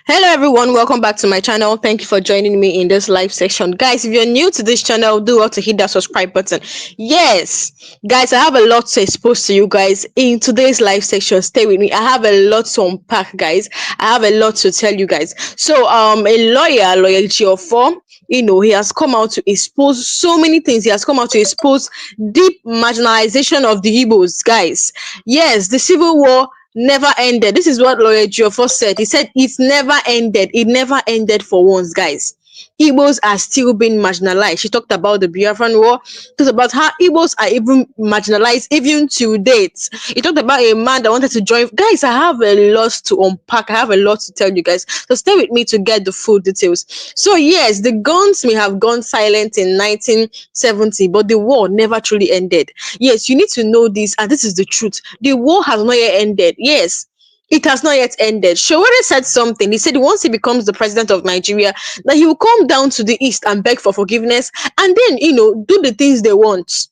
Hello everyone, welcome back to my channel. Thank you for joining me in this live section. Guys, if you're new to this channel, do well to hit that subscribe button. Yes, guys, I have a lot to expose to you guys in today's live section. Stay with me. I have a lot to unpack, guys. I have a lot to tell you guys. So, a lawyer Ejiofor, he has come out to expose so many things. He has come out to expose deep marginalization of the Igbos, guys. Yes, the Civil War never ended. This is what lawyer Ejiofor said. He said it's never ended. It never ended for once, guys. Igbos are still being marginalized. She talked about the Biafran war, talked about how Igbos are even marginalized even to date. He talked about a man that wanted to join. Guys, I have a lot to unpack. I have a lot to tell you guys. So stay with me to get the full details. So yes, the guns may have gone silent in 1970, but the war never truly ended. Yes, you need to know this, and this is the truth. The war has not yet ended. Yes, it has not yet ended. Showore said something. He said once he becomes the president of Nigeria, that he will come down to the east and beg for forgiveness, and then do the things they want.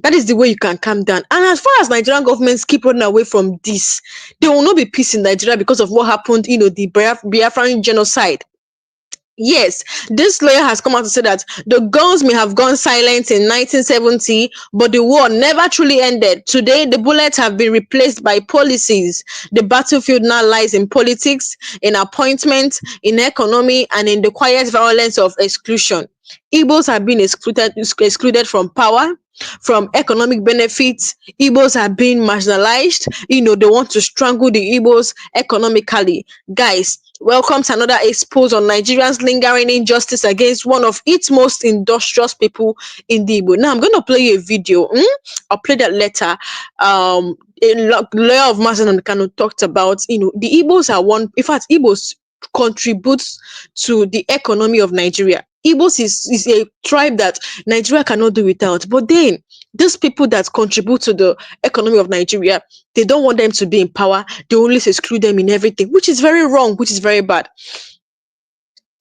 That is the way you can calm down. And as far as Nigerian governments keep running away from this, there will not be peace in Nigeria because of what happened, the Biafran genocide. Yes, this lawyer has come out to say that the guns may have gone silent in 1970, but the war never truly ended. Today, the bullets have been replaced by policies. The battlefield now lies in politics, in appointments, in economy, and in the quiet violence of exclusion. Igbos have been excluded from power, from economic benefits. Igbos are being marginalized. They want to strangle the Igbos economically. Guys, welcome to another expose on Nigerians' lingering injustice against one of its most industrious people in the Igbo. Now I'm going to play a video. I'll play that later. A lawyer of Mazen Kano talked about, the Igbos are one. In fact, Igbos contributes to the economy of Nigeria. Igbos is a tribe that Nigeria cannot do without. But then, these people that contribute to the economy of Nigeria, they don't want them to be in power. They only exclude them in everything, which is very wrong, which is very bad.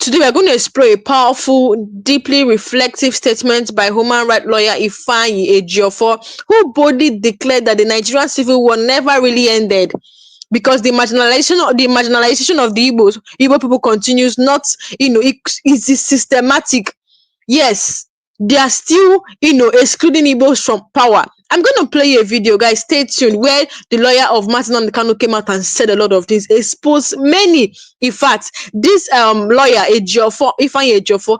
Today, we're going to explore a powerful, deeply reflective statement by human rights lawyer Ifeanyi Ejiofor, who boldly declared that the Nigerian Civil War never really ended because the marginalization of the Igbo people continues. Not, it's systematic. Yes, they are still, excluding Igbos from power. I'm going to play a video, guys. Stay tuned. Where the lawyer of Martin Kanu came out and said a lot of things, exposed many. In fact, this lawyer Ejiofor, Ifeanyi Ejiofor,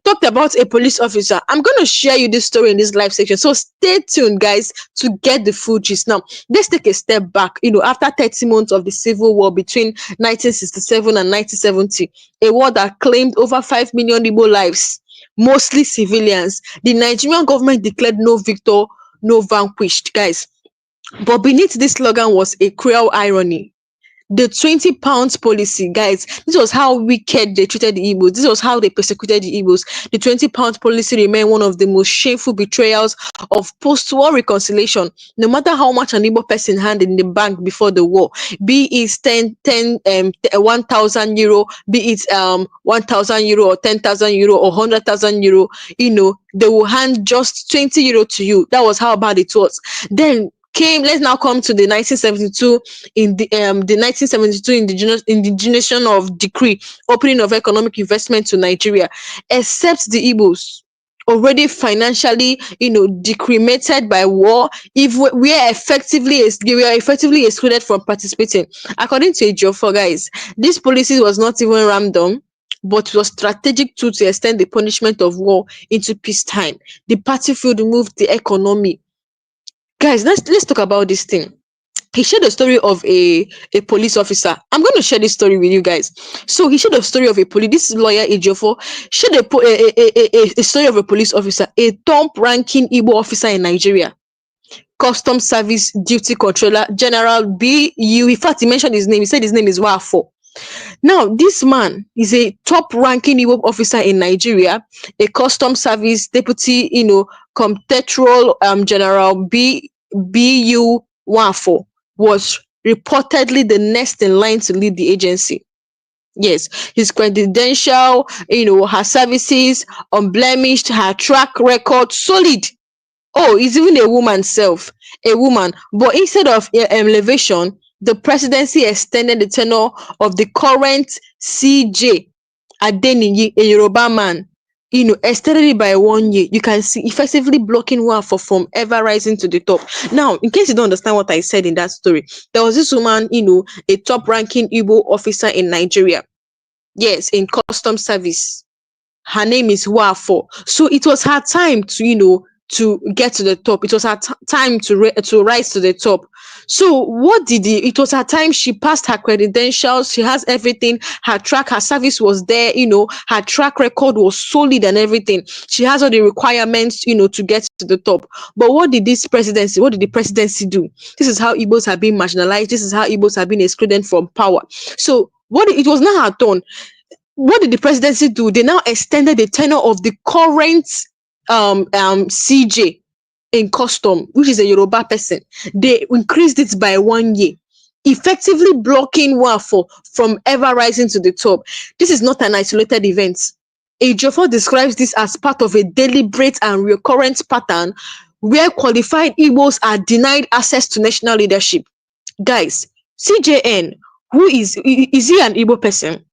talked about a police officer. I'm going to share you this story in this live section. So stay tuned, guys, to get the full gist. Now, let's take a step back. After 30 months of the civil war between 1967 and 1970, a war that claimed over 5 million Igbo lives, mostly civilians, the Nigerian government declared no victor, no vanquished, guys. But beneath this slogan was a cruel irony. The 20 pounds policy, guys, this was how wicked they treated the Igbos. This was how they persecuted the Igbos. The 20 pounds policy remained one of the most shameful betrayals of post-war reconciliation. No matter how much an Igbo person had in the bank before the war, be it 1,000 euro, be it 1,000 euro or 10,000 euro or 100,000 euro, they will hand just 20 euro to you. That was how bad it was. Then let's now come to the 1972 indigenation of decree, opening of economic investment to Nigeria, except the Igbos, already financially decremented by war, if we are effectively excluded from participating. According to Ejiofor, guys, this policy was not even random, but it was strategic tool to extend the punishment of war into peacetime. The battlefield moved the economy. Guys, let's talk about this thing. He shared a story of a police officer. I'm going to share this story with you guys. So he shared a story of this lawyer Ejiofor shared a story of a police officer, a top-ranking Igbo officer in Nigeria, Custom Service Duty Controller General BU. In fact, he mentioned his name. He said his name is Wafo. Now, this man is a top-ranking Igbo officer in Nigeria, a Custom Service Deputy, Comptrol General BU Wafo was reportedly the next in line to lead the agency. Yes, his credential, her services, unblemished, her track record, solid. Oh, he's even a woman. But instead of elevation, the presidency extended the tenure of the current CJ Adeniyi, a Yoruba man, extended it by 1 year. You can see effectively blocking Nwafo from ever rising to the top. Now, in case you don't understand what I said in that story, there was this woman, a top ranking Igbo officer in Nigeria. Yes, in custom service. Her name is Wafo. So it was her time to, to get to the top. It was her time to rise to the top. So what did it was her time. She passed her credentials. She has everything. Her service was there. Her track record was solid and everything. She has all the requirements, to get to the top. But what did the presidency do? This is how Igbos have been marginalized. This is how Igbos have been excluded from power. So it was not her turn. What did the presidency do? They now extended the tenure of the current CJ in custom, which is a Yoruba person. They increased it by 1 year, effectively blocking Wafo from ever rising to the top. This is not an isolated event. Ejiofor describes this as part of a deliberate and recurrent pattern where qualified Igbos are denied access to national leadership. Guys, CJN, who is he an Igbo person?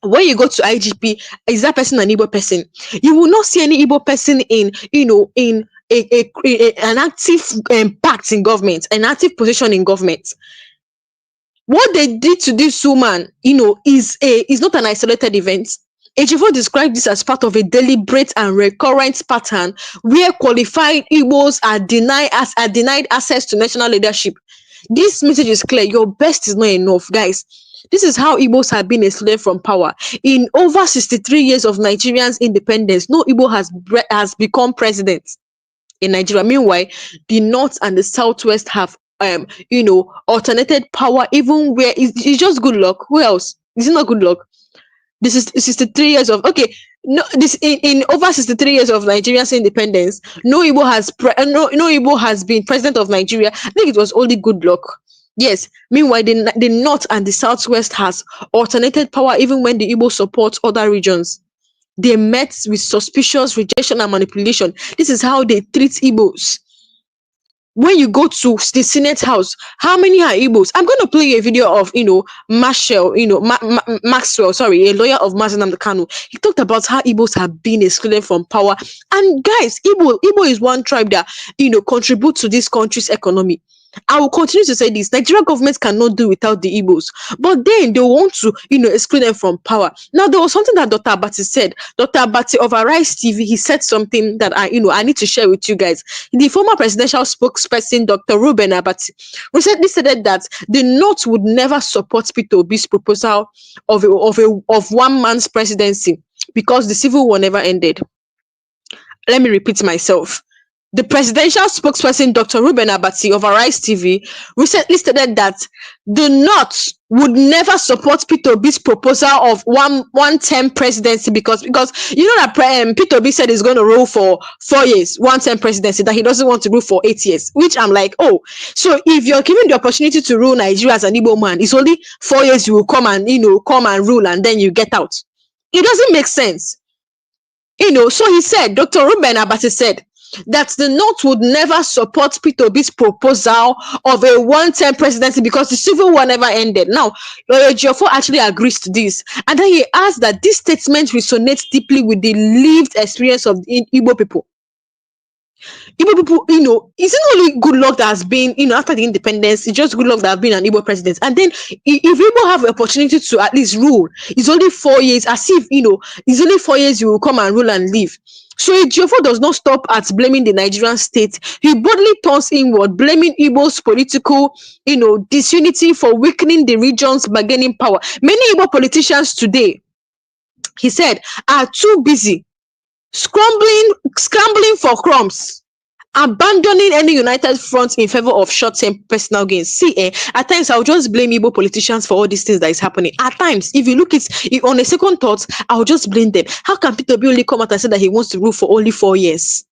When you go to IGP, is that person an Igbo person? You will not see any Igbo person in, in an active part in government, an active position in government. What they did to this woman, is not an isolated event. Ejiofor described this as part of a deliberate and recurrent pattern where qualified Igbos are denied access to national leadership. This message is clear. Your best is not enough, guys. This is how Igbos have been excluded from power. In over 63 years of Nigerians' independence, no Igbo has become president in Nigeria. Meanwhile, the North and the Southwest have, alternated power, even where it's just good luck. Who else? Is it not good luck? This is 63 years of, okay. No, this in over 63 years of Nigeria's independence, no Igbo has been president of Nigeria. I think it was only good luck. Yes. Meanwhile, the North and the Southwest has alternated power even when the Igbo support other regions. They met with suspicious rejection and manipulation. This is how they treat Igbos. When you go to the Senate House, how many are Igbos? I'm going to play you a video of, Maxwell, sorry, a lawyer of Mazi Nnamdi Kanu. He talked about how Igbos have been excluded from power. And guys, Igbo is one tribe that, contribute to this country's economy. I will continue to say this. Nigeria government cannot do without the Igbos, but then they want to, exclude them from power. Now, there was something that Dr. Abati said. Dr. Abati of Arise TV, he said something that I need to share with you guys. The former presidential spokesperson, Dr. Ruben Abati, recently said that the North would never support Peter Obi's proposal of one man's presidency because the Civil War never ended. Let me repeat myself. The presidential spokesperson, Dr. Ruben Abati of Arise TV, recently stated that the North would never support Peter Obi's proposal of one-term presidency because that Peter Obi said he's going to rule for 4 years, one-term presidency, that he doesn't want to rule for 8 years, which I'm like, oh, so if you're given the opportunity to rule Nigeria as an Igbo man, it's only 4 years you will come and rule and then you get out. It doesn't make sense. So he said, Dr. Ruben Abati said, that the North would never support Peter Obi's proposal of a one-term presidency because the Civil War never ended. Now, Lawyer Ejiofor actually agrees to this. And then he adds that this statement resonates deeply with the lived experience of the Igbo people. Igbo people, it's not only good luck that has been, after the independence, it's just good luck that have been an Igbo president. And then if Igbo have the opportunity to at least rule, it's only 4 years, as if, it's only 4 years you will come and rule and leave. So Ejiofor does not stop at blaming the Nigerian state. He boldly turns inward, blaming Igbo's political, disunity for weakening the region's bargaining power. Many Igbo politicians today, he said, are too busy scrambling for crumbs, abandoning any united front in favor of short-term personal gains. See, at times I'll just blame Igbo politicians for all these things that is happening. At times, if you look at it on a second thought, I'll just blame them. How can Peter Obi only come out and say that he wants to rule for only 4 years?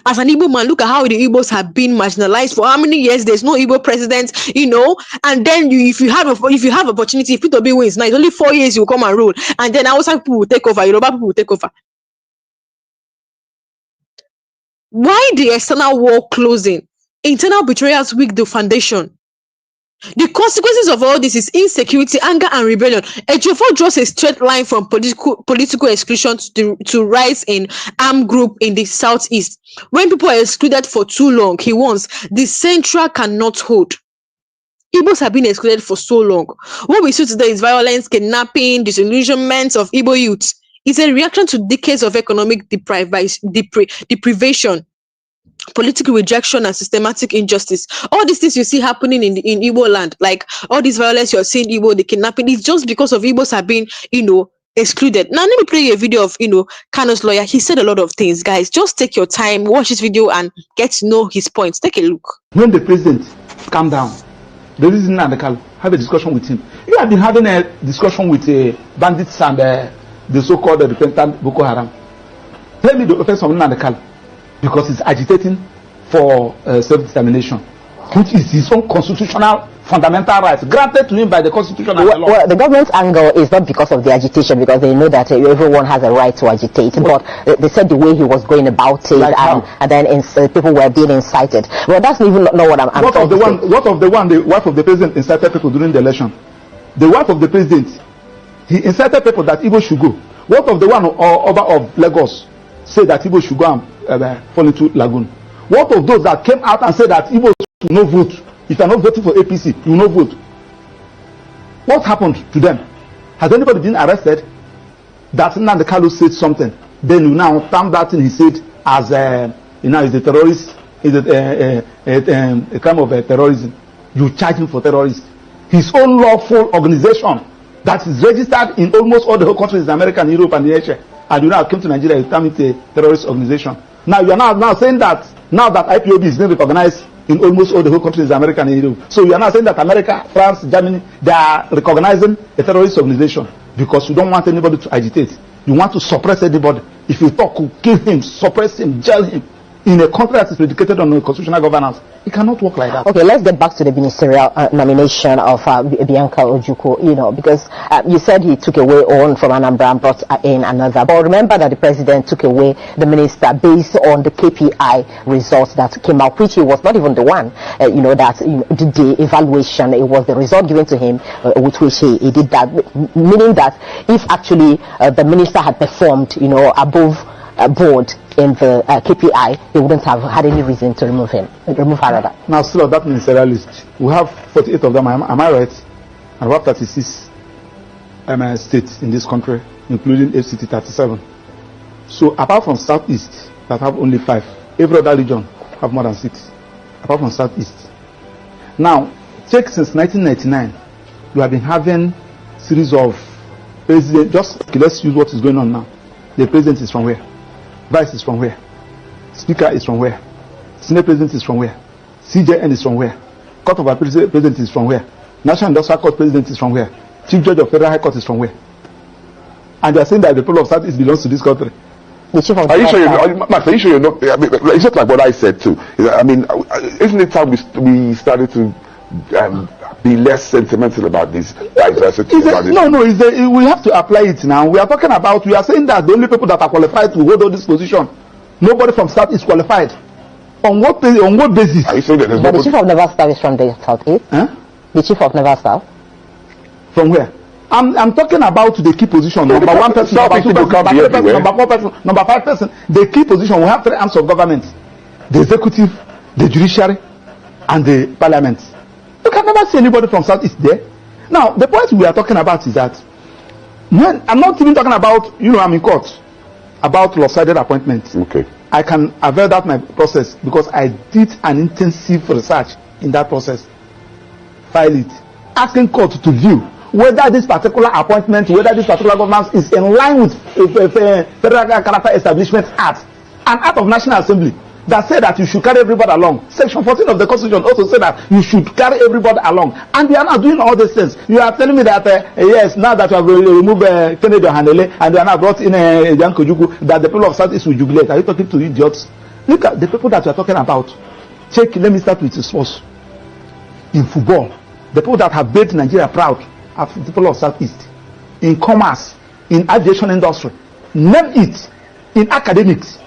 As an Igbo man, look at how the Igbos have been marginalized for how many years. There's no Igbo president, and then if you have opportunity, if Peter Obi wins, now it's only 4 years you come and rule, and then Hausa people will take over, Yoruba people will take over. Why the external wall closing? Internal betrayals weak the foundation. The consequences of all this is insecurity, anger, and rebellion. Ejiofor draws a straight line from political exclusion to rise in armed group in the southeast. When people are excluded for too long, he warns, the central cannot hold. Igbos have been excluded for so long. What we see today is violence, kidnapping, disillusionment of Igbo youth. It's a reaction to decades of economic deprivation, political rejection, and systematic injustice. All these things you see happening in Igbo land, like all this violence you're seeing, Igbo, the kidnapping, it's just because of Igbos have been, excluded. Now let me play you a video of Kano's lawyer. He said a lot of things, guys. Just take your time, watch this video, and get to know his points. Take a look. When the president calm down, the reason Nandekal have a discussion with him. You have been having a discussion with bandits and the so-called repentant Boko Haram. Tell me the offense of Nandekal. Because he's agitating for self-determination, which is his own constitutional fundamental rights granted to him by the Constitution and the law. Well, the government's angle is not because of the agitation, because they know that everyone has a right to agitate. But they said the way he was going about it, like and then people were being incited. Well, that's even not what I'm what of the one the wife of the president incited people during the election? The wife of the president, he incited people that Igbo should go. What of the one of Lagos said that Igbo should go and fall into lagoon? What of those that came out and said that Igbo should not vote? If you are not voting for APC, you will not vote. What happened to them? Has anybody been arrested? That Nnamdi Kanu said something, then you now term that thing he said as is a terrorist, is a crime of terrorism. You charge him for terrorism. His own lawful organization that is registered in almost all the whole countries in America and Europe and Asia, and you now came to Nigeria, you term it a terrorist organization. Now you are now saying that now that IPOB is being recognized in almost all the whole countries in America and Europe, so you are now saying that America, France, Germany, they are recognizing a terrorist organization because you don't want anybody to agitate. You want to suppress anybody. If you talk, kill him, suppress him, jail him. In a country that is predicated on constitutional governance, it cannot work like that. Okay, let's get back to the ministerial nomination of Bianca Ojukwu, because you said he took away one from Anambra and brought in another. But remember that the president took away the minister based on the KPI results that came out, which he was not even the one, that did the evaluation. It was the result given to him with which he did that, meaning that if actually the minister had performed, above board in the KPI, they wouldn't have had any reason to remove her rather. Now, still on that ministerial list, we have 48 of them, am I right? And we have 36 states in this country, including FCT 37. So, apart from Southeast, that have only 5, every other region have more than 6, apart from Southeast. Now, check since 1999, we have been having series of presidents. Let's use what is going on now. The president is from where? Vice is from where? Speaker is from where? Senate President is from where? CJN is from where? Court of Appeal President is from where? National Industrial Court President is from where? Chief Judge of Federal High Court is from where? And they are saying that the people of Southeast belongs to this country. The chief of are you sure you're not? I mean, it's just like what I said too. I mean, isn't it time we started to be less sentimental about this diversity? We have to apply it now. We are saying that the only people that are qualified to hold all this position, nobody from South is qualified. On what basis? Are you saying that but the chief of Naval Staff is from the Southeast? Huh? The chief of Naval Staff? From where? I'm talking about the key position. Number 1 person, number 2 person, number 3 person, number 4 person, number 5 person. The key position, we have 3 arms of government: the executive, the judiciary, and the parliament. You can never see anybody from Southeast there. Now, the point we are talking about is that I'm not even talking about, I'm in court about lopsided appointments. Okay. I can avail that my process because I did an intensive research in that process. File it, asking court to view whether this particular appointment, whether this particular governance is in line with Federal Character Establishment Act, an act of National Assembly that said that you should carry everybody along. Section 14 of the Constitution also said that you should carry everybody along. And they are not doing all these things. You are telling me that, yes, now that you have removed Kennedy Handele and they are now brought in Bianca Ojukwu, that the people of Southeast will jubilate. Are you talking to idiots? Look at the people that you are talking about. Check, let me start with the source. In football, the people that have made Nigeria proud are the people of Southeast. In commerce, in aviation industry, name it, in academics.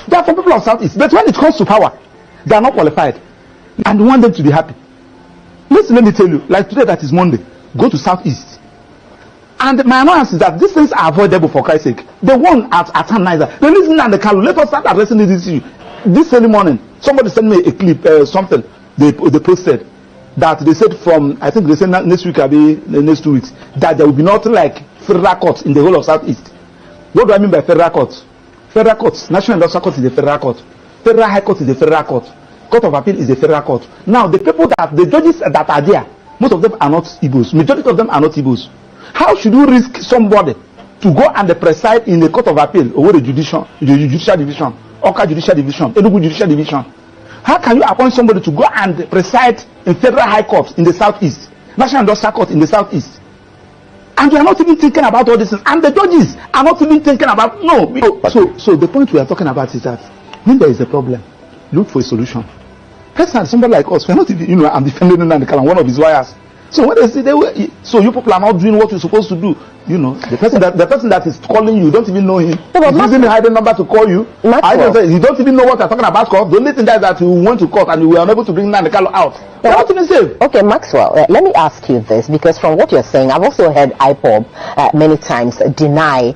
They are from people of Southeast. But when it comes to power, they are not qualified. And we want them to be happy. Listen, let me tell you, like today that is Monday, go to Southeast. And my annoyance is that these things are avoidable for Christ's sake. The one at Atanizer, the reason and the Kalu, let us start addressing this issue. This early morning, somebody sent me a clip, something they posted that they said from, I think they said next week, I'll be the next 2 weeks, that there will be nothing like federal courts in the whole of Southeast. What do I mean by federal courts? Federal courts, National Industrial Court is a federal court. Federal High Court is a federal court. Court of Appeal is a federal court. Now, the people the judges that are there, most of them are not Igbos. Majority of them are not Igbos. How should you risk somebody to go and preside in the Court of Appeal or the judicial division, Oka Judicial Division, Enugu Judicial Division? How can you appoint somebody to go and preside in Federal High Court in the Southeast, National Industrial Court in the Southeast? And you are not even thinking about all this, and the judges are not even thinking about So the point we are talking about is that when there is a problem, look for a solution. Personally, somebody like us, we are not even, I'm defending Nnamdi one of his lawyers. So when they say so you people are not doing what you're supposed to do, the person that is calling you, don't even know him. He's using the hidden number to call you. You don't even know what you're talking about. The only thing that you went to court and you were unable to bring Nnamdi out. Not even safe. Okay, Maxwell, let me ask you this, because from what you're saying, I've also heard IPOB many times deny,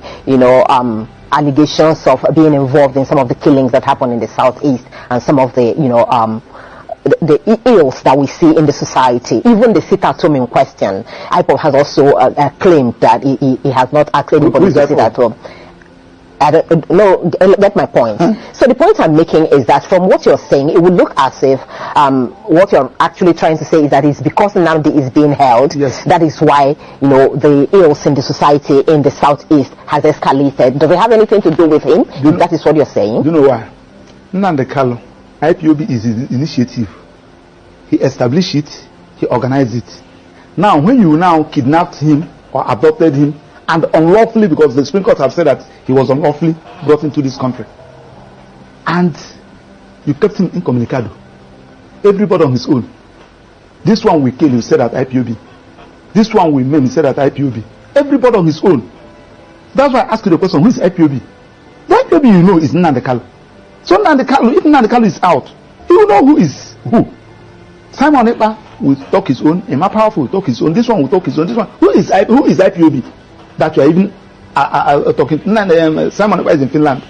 allegations of being involved in some of the killings that happen in the Southeast and some of the, the ills that we see in the society. Even the sit-at-home in question, IPOB has also claimed that he has not asked anybody to sit at home. I don't know, get my point. So the point I'm making is that from what you're saying, it would look as if what you're actually trying to say is that it's because Nnamdi is being held, yes, that is why the ills in the society in the Southeast has escalated. Does it have anything to do with him? If that is what you're saying? Do you know why? Nnamdi Kanu, IPOB is his initiative. He established it, he organized it. Now, when you now kidnapped him or adopted him, and unlawfully, because the Supreme Court have said that he was unlawfully brought into this country, and you kept him incommunicado, everybody on his own. This one we kill, you said at IPOB. This one we maim, you said at IPOB. Everybody on his own. That's why I ask you the question, who is IPOB? The IPOB is Nnamdi Kanu. So Nnamdi Kanu, if Nnamdi Kanu is out, he will know who is who. Simon Ekpa will talk his own, Emma Powerful will talk his own, this one will talk his own, this one. Who is IPOB? That you are even talking. Simon Ekpa is in Finland.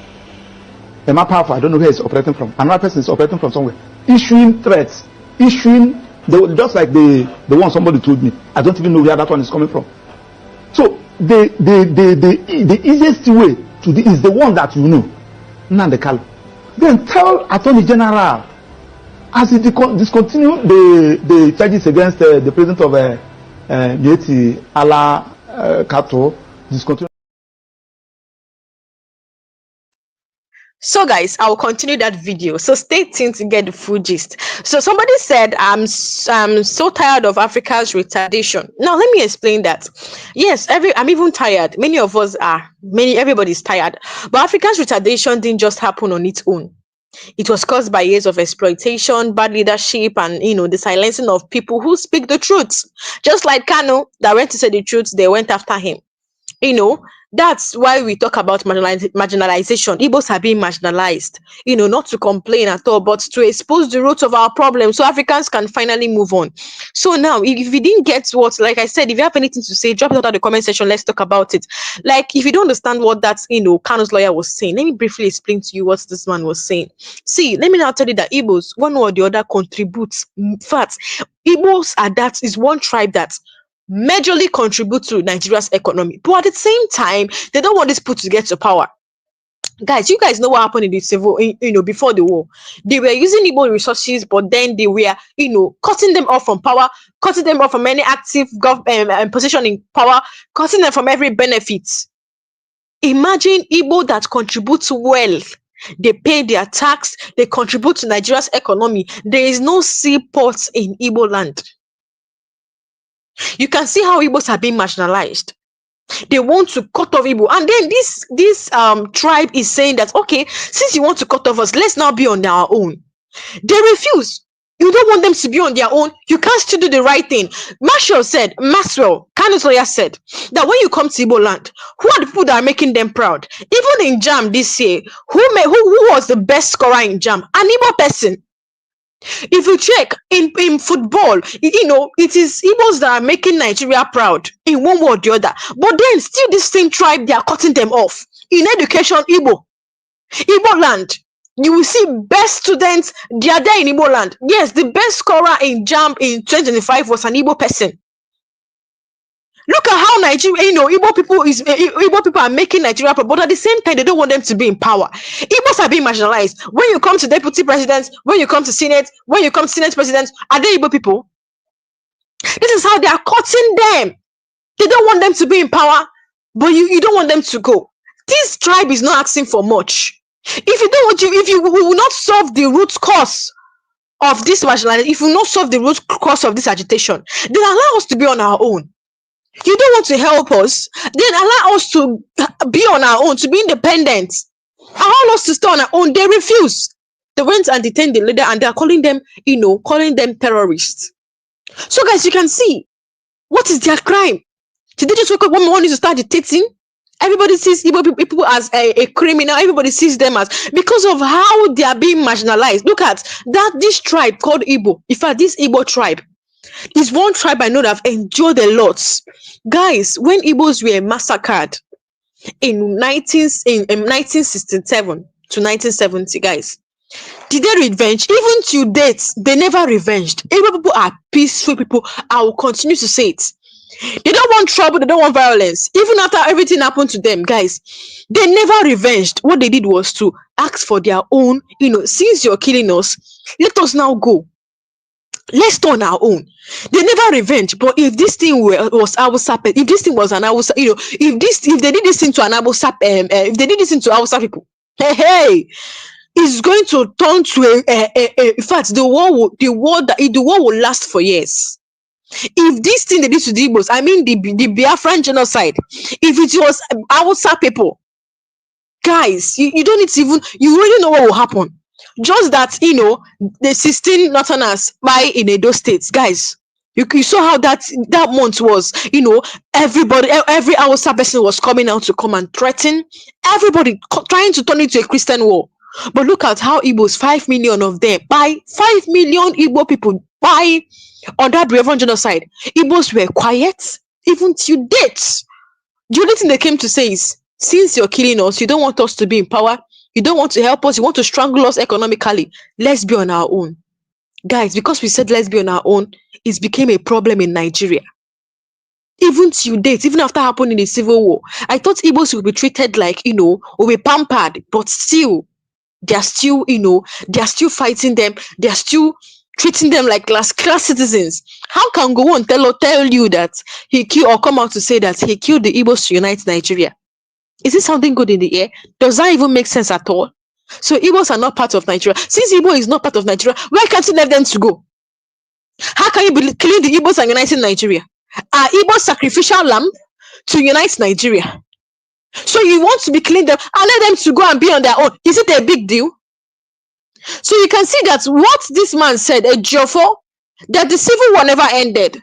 Emma Powerful, I don't know where he's operating from. Another person is operating from somewhere. Issuing threats. Just like the one somebody told me. I don't even know where that one is coming from. So the easiest way to do is the one that you know. Nnamdi Kanu. Then tell Attorney General, as he discontinue the charges against the president of Mieti Ala Kato, discontinue. So guys, I'll continue that video. So stay tuned to get the full gist. So somebody said, I'm so tired of Africa's retardation. Now let me explain that. Yes, I'm even tired. Many of us are. Everybody's tired. But Africa's retardation didn't just happen on its own. It was caused by years of exploitation, bad leadership, and the silencing of people who speak the truth. Just like Kanu, that went to say the truth, they went after him. That's why we talk about marginalization. Igbos are being marginalized, not to complain at all, but to expose the roots of our problem so Africans can finally move on. So now, if you didn't get what, like I said, if you have anything to say, drop it out of the comment section. Let's talk about it. Like, if you don't understand what that, Kanu's lawyer was saying, let me briefly explain to you what this man was saying. See, let me now tell you that Igbos, one or the other, contributes. In fact, Igbos is one tribe that majorly contribute to Nigeria's economy, but at the same time, they don't want this put to get to power. Guys, you guys know what happened in the civil, before the war. They were using Igbo resources, but then they were, cutting them off from power, cutting them off from any active position in power, cutting them from every benefit. Imagine Igbo that contributes well. They pay their tax, they contribute to Nigeria's economy. There is no seaports in Igbo land. You can see how Igbos are being marginalized. They want to cut off Igbo. And then this tribe is saying that, okay, since you want to cut off us, let's now be on our own. They refuse. You don't want them to be on their own. You can't still do the right thing. Maxwell, Kanu's lawyer said, that when you come to Igbo land, who are the people that are making them proud? Even in JAM this year, who was the best scorer in JAM? An Igbo person. If you check in football, it is Igbos that are making Nigeria proud in one way or the other. But then still this same tribe, they are cutting them off. In education, Igbo land, you will see best students, they are there in Igbo land. Yes, the best scorer in JAMB in 2025 was an Igbo person. Look at how Nigeria, Igbo people are making Nigeria proud, but at the same time, they don't want them to be in power. Igbos are being marginalized. When you come to deputy presidents, when you come to senate, when you come to senate presidents, are they Igbo people? This is how they are cutting them. They don't want them to be in power, but you don't want them to go. This tribe is not asking for much. If you will not solve the root cause of this marginalization, if you will not solve the root cause of this agitation, then allow us to be on our own. You don't want to help us, then allow us to be on our own, to be independent. Allow us to stay on our own. They refuse. They went and detained the leader, and they are calling them terrorists. So guys, you can see, what is their crime? Did they just wake up one morning to start dictating? Everybody sees Igbo people as a criminal. Everybody sees them as, because of how they are being marginalized. Look at this tribe called Igbo. In fact, this Igbo tribe is one tribe I know that have endured a lot. Guys, when Igbos were massacred in 1967 to 1970, guys, did they revenge? Even to date, they never revenged. Igbo people are peaceful people. I will continue to say it. They don't want trouble, they don't want violence. Even after everything happened to them, guys, they never revenged. What they did was to ask for their own, since you're killing us, let us now go. Let's do on our own. They never revenge. But if this thing was Hausa, if this thing was an Hausa, if they did this thing to an Hausa, if they did this thing to Hausa people, hey, it's going to turn to in fact, the war will last for years. If this thing they did to the Igbos, I mean the Biafran genocide, if it was Hausa people, guys, you don't need to even, you already know what will happen. Just that, the 16 northerners by in Edo states, guys, you saw how that month was, everybody, every Hausa person was coming out to come and threaten everybody, trying to turn it to a Christian war. But look at how Igbos, 5 million of them, by 5 million Igbo people, on that Biafran genocide, Igbos were quiet, even till date. The only thing they came to say is, since you're killing us, you don't want us to be in power, you don't want to help us, you want to strangle us economically, let's be on our own. Guys, because we said let's be on our own, it became a problem in Nigeria. Even till date, even after happening the Civil War, I thought Igbos would be treated like, will be pampered, but still, they're still fighting them, they're still treating them like class citizens. How can go on tell you that he killed, or come out to say that he killed the Igbos to unite Nigeria? Is it something good in the air? Does that even make sense at all? So Igbos are not part of Nigeria. Since Igbo is not part of Nigeria, where can't you let them to go? How can you be killing the Igbos and uniting Nigeria? Are Igbos sacrificial lamb to unite Nigeria? So you want to be killing them and let them to go and be on their own? Is it a big deal? So you can see that what this man said, Ejiofor, that the Civil War never ended.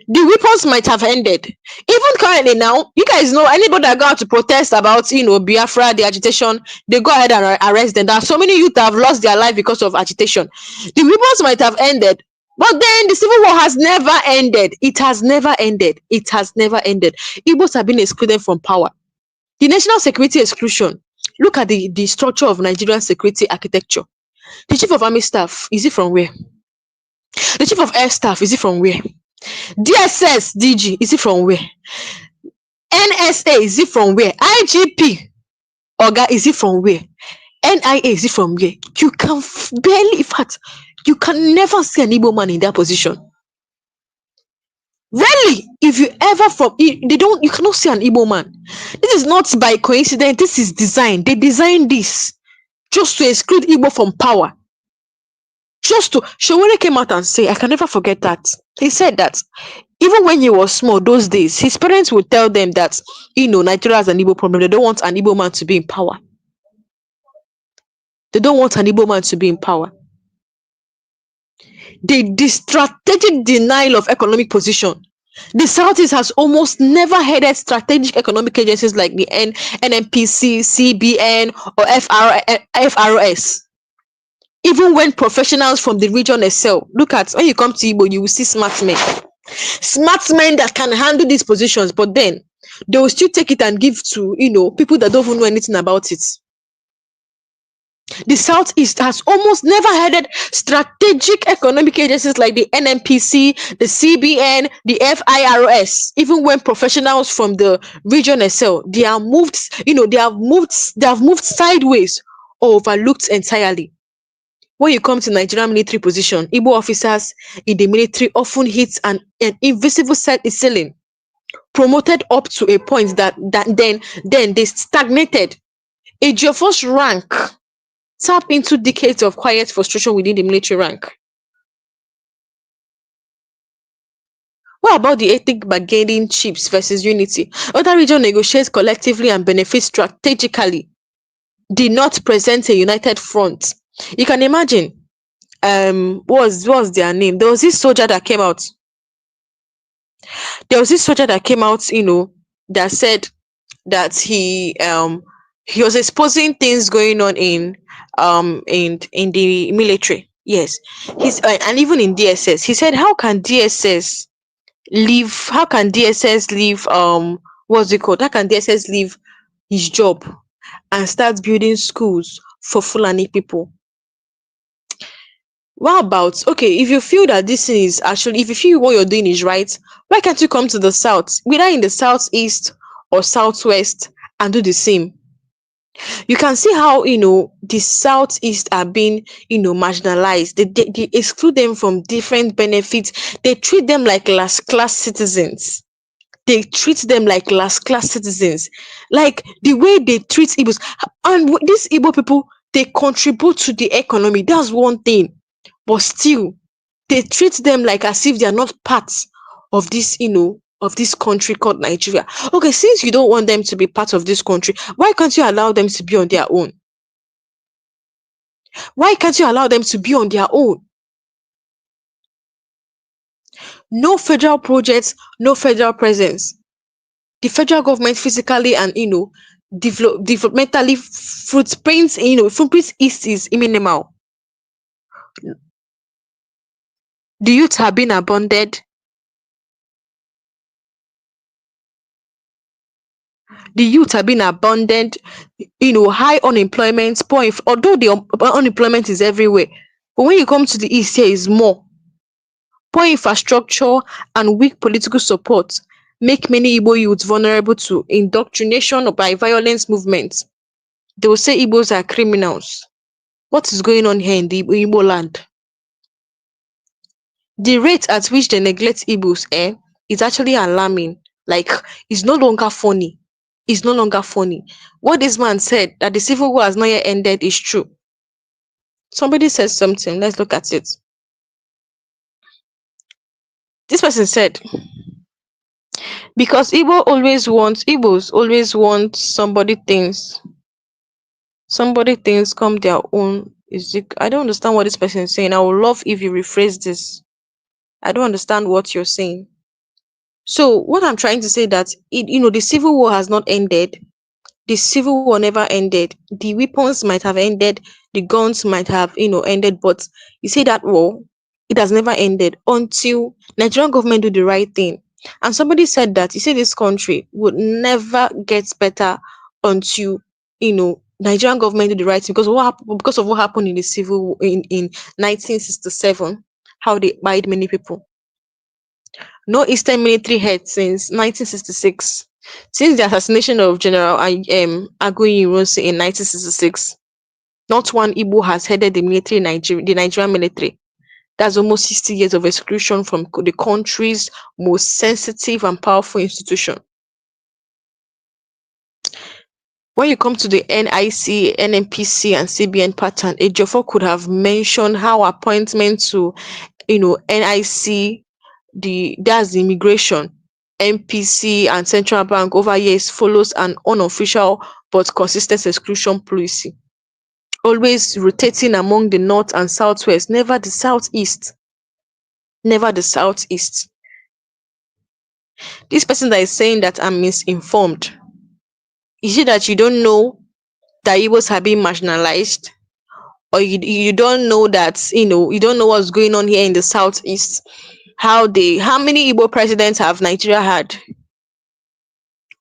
The weapons might have ended. Even currently now, you guys know anybody that go out to protest about, Biafra, the agitation, they go ahead and arrest them. There are so many youth that have lost their life because of agitation. The weapons might have ended, but then the Civil War has never ended. It has never ended. It has never ended. Igbos have been excluded from power. The national security exclusion. Look at the structure of Nigerian security architecture. The chief of army staff, is it from where? The chief of air staff, is it from where? DSS DG, is it from where? NSA, is it from where? IGP Oga, is it from where? NIA, is it from where? You can barely, in fact, you can never see an Igbo man in that position. Really, if you ever you cannot see an Igbo man. This is not by coincidence, this is design. They designed this just to exclude Igbo from power. Just to, Shawere came out and say, I can never forget that. He said that even when he was small, those days, his parents would tell them that, Nigeria has an Igbo problem. They don't want an Igbo man to be in power. They don't want an Igbo man to be in power. The strategic denial of economic position. The Southeast has almost never headed strategic economic agencies like the NNPC, CBN, or FRS. Even when professionals from the region excel, look at when you come to Igbo, you will see smart men that can handle these positions, but then they will still take it and give to people that don't even know anything about it. The Southeast has almost never headed strategic economic agencies like the NMPC, the CBN, the FIRS. Even when professionals from the region excel, they are moved, they have moved sideways or overlooked entirely. When you come to Nigerian military position, Igbo officers in the military often hit an invisible ceiling, promoted up to a point that then they stagnated. Ejiofor's rank tap into decades of quiet frustration within the military rank. What about the ethnic bargaining chips versus unity? Other regions negotiate collectively and benefit strategically, did not present a united front. You can imagine, what's their name? There was this soldier that came out. There was this soldier that came out, that said that he was exposing things going on in the military. Yes, he's and even in DSS. He said, how can DSS leave what's it called? How can DSS leave his job and start building schools for Fulani people? What about, okay, if you feel that this thing is actually, if you feel what you're doing is right, why can't you come to the south, whether in the southeast or southwest, and do the same? You can see how the southeast are being marginalized. They exclude them from different benefits. They treat them like last class citizens. Like the way they treat Igbos. And these Igbo people, they contribute to the economy. That's one thing. But still, they treat them like as if they are not part of this country called Nigeria. Okay, since you don't want them to be part of this country, why can't you allow them to be on their own? Why can't you allow them to be on their own? No federal projects, no federal presence. The federal government physically and developmentally footprints east is minimal. The youth have been abandoned. The youth have been abandoned. High unemployment. Although the unemployment is everywhere, but when you come to the east, here is more. Poor infrastructure and weak political support make many Igbo youths vulnerable to indoctrination by violence movements. They will say Igbos are criminals. What is going on here in the Igbo land? The rate at which they neglect Igbos is actually alarming. Like, it's no longer funny. It's no longer funny. What this man said, that the civil war has not yet ended, is true. Somebody says something. Let's look at it. This person said, because Igbos always want somebody things come their own. I don't understand what this person is saying. I would love if you rephrase this. I don't understand what you're saying. So what I'm trying to say that the civil war has not ended. The civil war never ended. The weapons might have ended, the guns might have ended, but you see that war, it has never ended until Nigerian government do the right thing. And somebody said that this country would never get better until Nigerian government do the right thing, because of what happened in the civil war in 1967, how they buyed many people. No Eastern military head since 1966. Since the assassination of General Aguiyi Ironsi in 1966, not one Igbo has headed the Nigerian military. That's almost 60 years of exclusion from the country's most sensitive and powerful institution. When you come to the NIC, NMPC, and CBN pattern, Ejiofor could have mentioned how appointment to NIC, that's the immigration, MPC, and central bank over years follows an unofficial but consistent exclusion policy, always rotating among the north and southwest, never the southeast. Never the southeast. This person that is saying that I'm misinformed, is it that you don't know that Igbos have been marginalized? or you don't know that, you don't know what's going on here in the southeast. How many Igbo presidents have Nigeria had?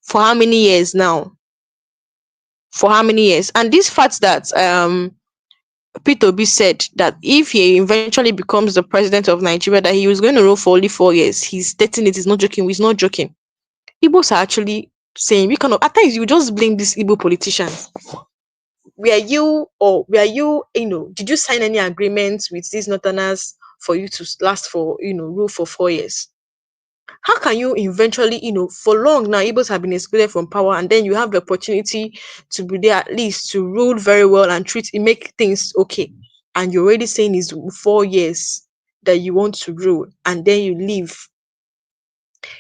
For how many years now? For how many years? And this fact that Peter Obi said that if he eventually becomes the president of Nigeria, that he was going to rule for only 4 years. He's stating it. He's not joking. He's not joking. Igbos are actually saying, we cannot. At times, you just blame these Igbo politicians. Did you sign any agreements with these northerners for you to last for, rule for 4 years? How can you eventually, for long now, Igbos have been excluded from power, and then you have the opportunity to be there at least to rule very well and make things okay. And you're already saying it's 4 years that you want to rule, and then you leave.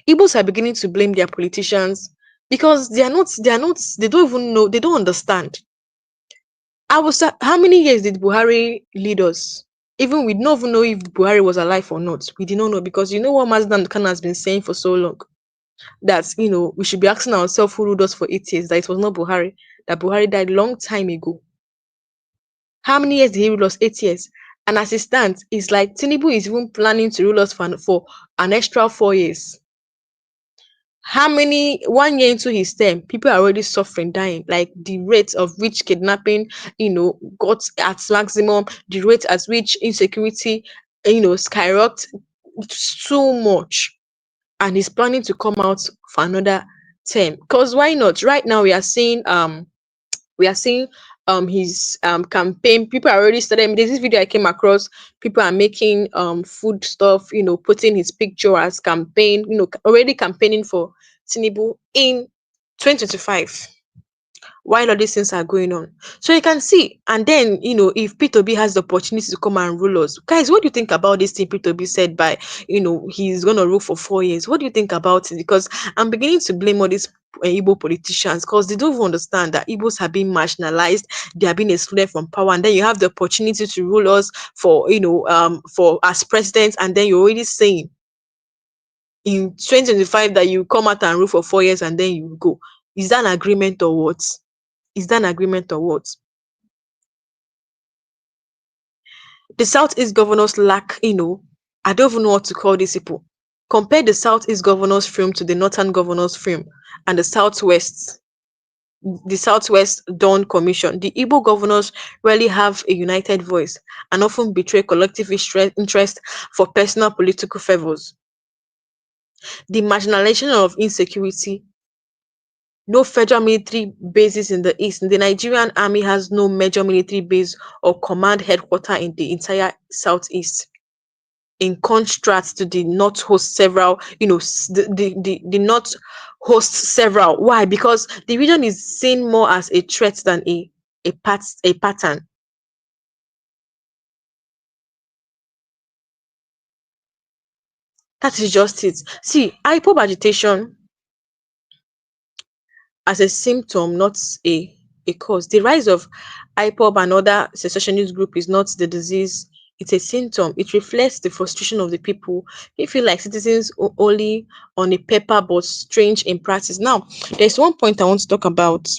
Igbos are beginning to blame their politicians because they don't even know, they don't understand. How many years did Buhari lead us? Even we don't even know if Buhari was alive or not. We did not know, because you know what Mazdan Khan has been saying for so long, that we should be asking ourselves who ruled us for 8 years, that it was not Buhari, that Buhari died long time ago. How many years did he rule us? 8 years. And as it stands, it's like Tinubu is even planning to rule us for an extra 4 years. How many 1 year into his term, people are already suffering, dying, like the rate of which kidnapping, got at maximum, the rate at which insecurity, skyrocketed so much. And he's planning to come out for another term. Because why not? Right now we are seeing his campaign. People are already started. There's this video I came across. People are making food stuff, putting his picture as campaign, already campaigning for Tinubu in 2025, while all these things are going on. So you can see, and then, if Peter B has the opportunity to come and rule us, guys, what do you think about this thing Peter B said by, he's going to rule for 4 years? What do you think about it? Because I'm beginning to blame all these Igbo politicians, because they don't even understand that Igbos have been marginalized, they are being excluded from power, and then you have the opportunity to rule us for, for as president, and then you're already saying in 2025 that you come out and rule for 4 years and then you go. Is that an agreement or what? Is that an agreement or what? The Southeast governors lack, I don't even know what to call these people. Compare the Southeast governors film to the Northern governors film and the Southwest Dawn Commission. The Igbo governors rarely have a united voice and often betray collective interest for personal political favors. The marginalization of insecurity. No federal military bases in the east. The Nigerian army has no major military base or command headquarters in the entire southeast. In contrast to the north host several, the north hosts several. Why? Because the region is seen more as a threat than a pattern. That is just it. See, IPOB agitation as a symptom, not a cause. The rise of IPOB and other secessionist group is not the disease, it's a symptom. It reflects the frustration of the people. They feel like citizens only on a paper but strange in practice. Now, there's one point I want to talk about.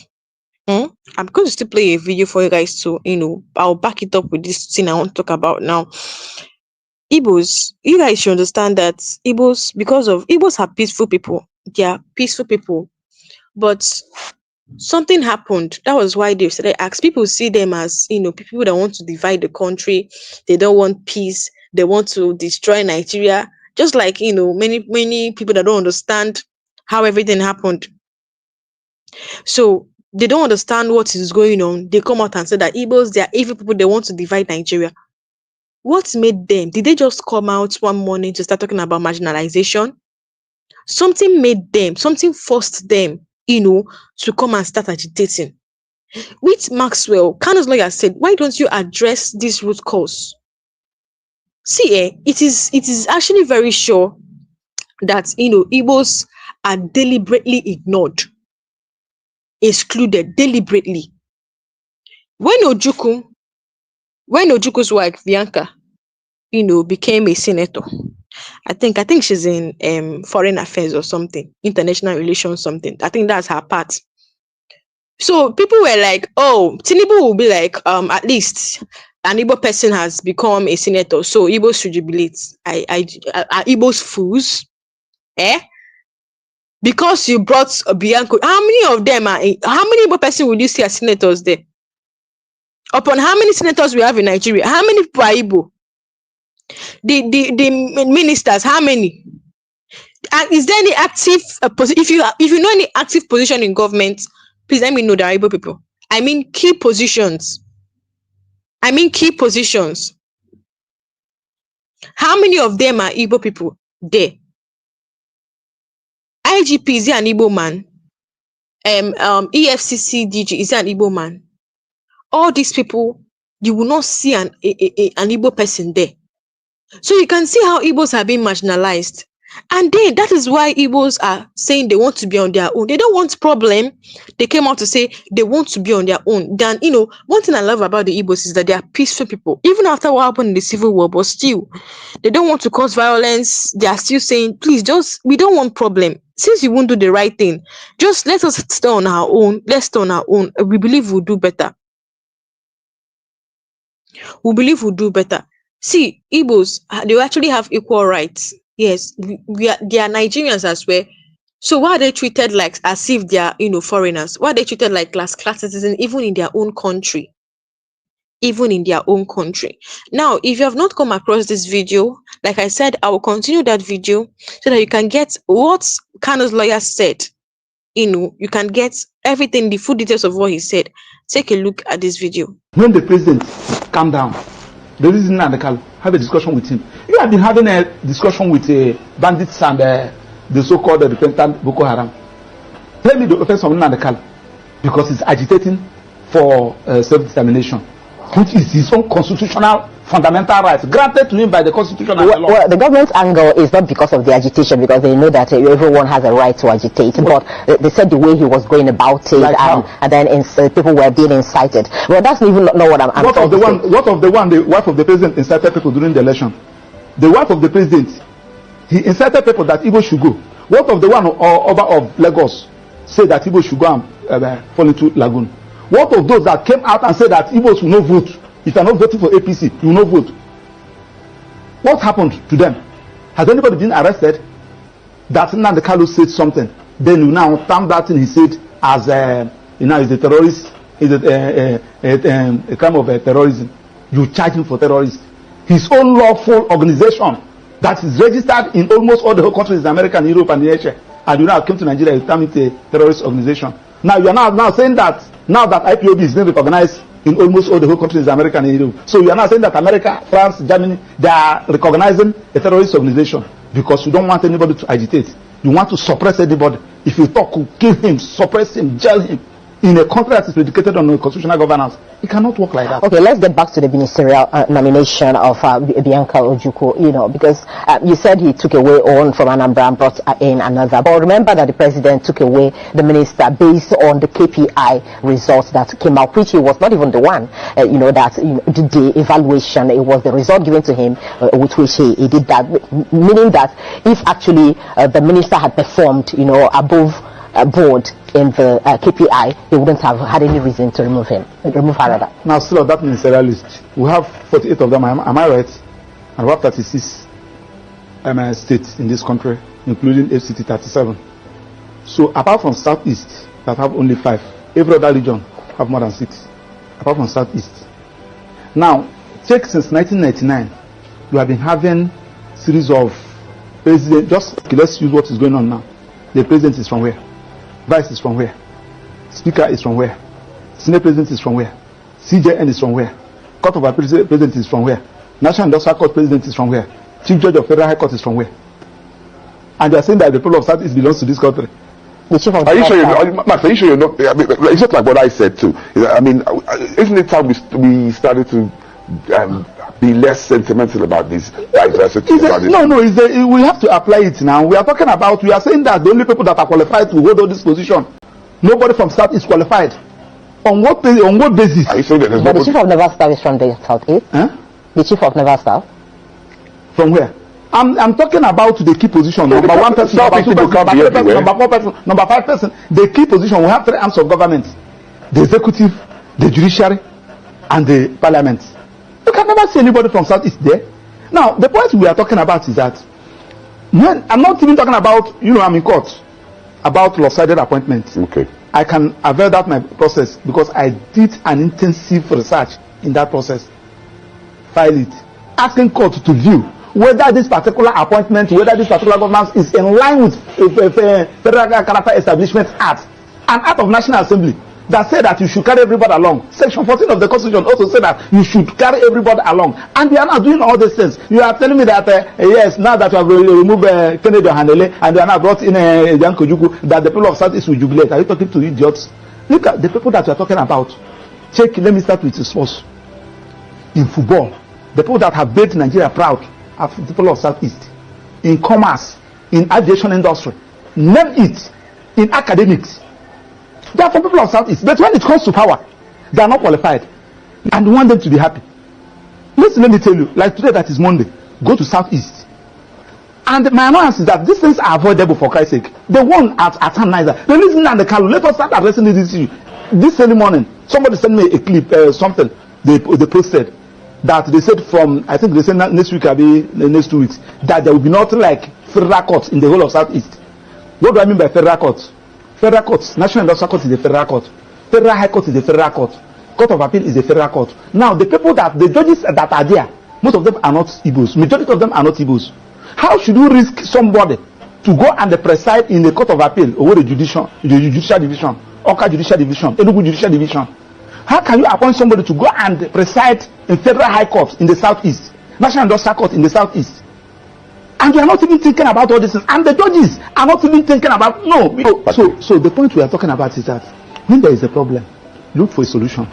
I'm going to still play a video for you guys to, I'll back it up with this thing I want to talk about now. Igbos, you guys should understand that Igbos are peaceful people. They are peaceful people. But something happened. That was why they started ask. People see them as, people that want to divide the country. They don't want peace. They want to destroy Nigeria. Just like, many people that don't understand how everything happened. So they don't understand what is going on. They come out and say that Igbos, they are evil people. They want to divide Nigeria. What made them? Did they just come out one morning to start talking about marginalization? Something made them, something forced them, to come and start agitating. With Maxwell, Kano's lawyer said, why don't you address this root cause? See, it is actually very sure that, Igbos are deliberately ignored, excluded, deliberately. When Ojuku's wife, Bianca, became a senator, I think she's in foreign affairs or something, international relations, something. I think that's her part. So people were like, oh, Tinubu will be like, at least an Igbo person has become a senator, so Igbos should jubilate. Are Igbos fools? Eh? Because you brought a Bianco, how many of them are? How many Igbo person would you see as senators there? Upon how many senators we have in Nigeria? How many people are Igbo? The ministers, how many? And is there any active position? If you know any active position in government, please let me know there are Igbo people. I mean key positions. Key positions. How many of them are Igbo people there? IGP, is he an Igbo man? EFCC DG, is he an Igbo man? All these people, you will not see an Igbo person there. So you can see how Igbos are being marginalized. And then that is why Igbos are saying they want to be on their own. They don't want problem. They came out to say they want to be on their own. Then, one thing I love about the Igbos is that they are peaceful people. Even after what happened in the Civil War, but still, they don't want to cause violence. They are still saying, please, we don't want problem. Since you won't do the right thing, just let us stay on our own. Let's stay on our own. We believe we'll do better. See, Igbos, they actually have equal rights. Yes, they are Nigerians as well. So why are they treated like as if they are, foreigners? Why are they treated like class citizens even in their own country? Now, if you have not come across this video, like I said, I will continue that video so that you can get what Kano's lawyer said. You can get everything, the full details of what he said. Take a look at this video. When the president calm down, the reason and have a discussion with him. You have been having a discussion with bandits and the so-called repentant Boko Haram. Tell me the offense of Nnamdi, because he's agitating for self-determination, which is his own constitutional fundamental rights granted to him by the Constitution and the law. Well, the government's angle is not because of the agitation, because they know that everyone has a right to agitate. But they said the way he was going about it, like and then people were being incited. Well, that's even not what I'm What of the wife of the president incited people during the election? The wife of the president, he incited people that Igbo should go. What of the one Oba of Lagos said that Igbo should go and fall into lagoon? What of those that came out and said that Igbos will not vote? If you are not voting for APC, you will not vote. What happened to them? Has anybody been arrested? That Nnamdi said something. Then you now term that thing he said as is a terrorist, is a crime of terrorism. You charge him for terrorism. His own lawful organization that is registered in almost all the whole countries in America and Europe and Asia, and you now came to Nigeria, you term it a terrorist organization. Now you are now saying that now that IPOB is being recognized in almost all the whole countries in America and Europe. So you are now saying that America, France, Germany, they are recognizing a terrorist organization because you don't want anybody to agitate. You want to suppress anybody. If you talk, kill him, suppress him, jail him. In a country that is predicated on constitutional governance, it cannot work like that. Okay, let's get back to the ministerial nomination of Bianca Ojukwu, because you said he took away one from Anambra and brought in another. But remember that the president took away the minister based on the KPI results that came out, which he was not even the one, that did the evaluation. It was the result given to him with which he did that, meaning that if actually the minister had performed, above board in the KPI, they wouldn't have had any reason to remove her rather. Now, still on that ministerial list, we have 48 of them, am I right? And we have 36 states in this country, including FCT 37. So, apart from Southeast, that have only 5, every other region have more than 6, apart from Southeast. Now, check since 1999, we have been having series of presidents. Let's use what is going on now. The president is from where? Vice is from where? Speaker is from where? Senate President is from where? CJN is from where? Court of Appeal President is from where? National Industrial Court President is from where? Chief Judge of Federal High Court is from where? And they are saying that the people of Southeast belongs to this country. Are you sure Max, are you sure you're not? I mean, it's just like what I said too. I mean, isn't it time we started to be less sentimental about this diversity? We have to apply it now. We are saying that the only people that are qualified to hold on this position, nobody from South is qualified. On what basis? Are you saying that there's the chief of Naval Staff is from the Southeast? Huh? The chief of Naval Staff? From where? I'm talking about the key position. Number 1 person, number 2 person, number 3 person, number 4 person, number 5 person. The key position. We have 3 arms of government: the executive, the judiciary, and the parliament. can never see anybody from Southeast there. Now, the point we are talking about is that when I'm not even talking about, I'm in court about lopsided appointments. Okay. I can avail that my process because I did an intensive research in that process. File it, asking court to view whether this particular appointment, whether this particular governance is in line with Federal Character Establishment Act, an act of National Assembly that said that you should carry everybody along. Section 14 of the Constitution also said that you should carry everybody along. And we are not doing all these things. You are telling me that, yes, now that you have removed Kennedy Ohanele and you are now brought in Ifeanyi Ejiofor, that the people of Southeast will jubilate. Are you talking to idiots? Look at the people that you are talking about. Let me start with the source. In football, the people that have made Nigeria proud are the people of Southeast. In commerce, in aviation industry, name it. In academics, they are from people of Southeast. But when it comes to power, they are not qualified. And we want them to be happy. Listen, let me tell you, like today that is Monday, go to Southeast. And my annoyance is that these things are avoidable for Christ's sake. They won at neither. They listen and the Kalu. Let us start addressing this issue. This early morning, somebody sent me a clip, something they posted that they said from, I think they said next week, maybe the next 2 weeks, that there will be nothing like federal courts in the whole of Southeast. What do I mean by federal courts? Federal courts, National Industrial Court is a federal court. Federal High Court is a federal court. Court of Appeal is a federal court. Now, the judges that are there, most of them are not Igbos. Majority of them are not Igbos. How should you risk somebody to go and preside in the Court of Appeal over the judicial division, Oka Judicial Division, Enugu Judicial Division? How can you appoint somebody to go and preside in Federal High Court in the Southeast, National Industrial Court in the Southeast? And we are not even thinking about all this. And the judges are not even thinking about, So the point we are talking about is that when there is a problem, look for a solution.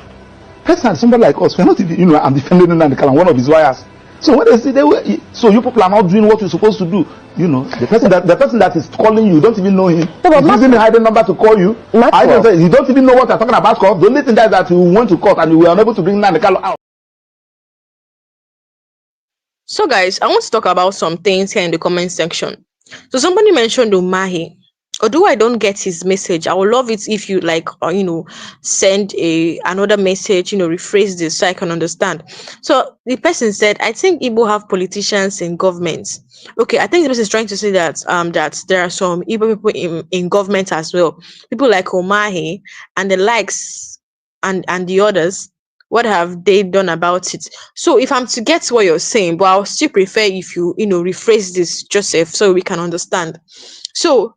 Personally, somebody like us, we are not even, I'm defending Nnamdi, one of his lawyers. So when they say so you people are not doing what you're supposed to do, the person that is calling you, don't even know him. He's using a hidden number to call you. You don't even know what they're talking about. The only thing that is that you went to court and you were unable to bring Nnamdi out. So guys, I want to talk about some things here in the comment section. So somebody mentioned Umahi. Although I don't get his message, I would love it if you send another message, rephrase this so I can understand. So the person said, I think Igbo have politicians in government. Okay, I think the person is trying to say that that there are some Igbo people in government as well. People like Umahi and the likes and the others. What have they done about it? So if I'm to get what you're saying, but I'll still prefer if you rephrase this, Joseph, so we can understand. So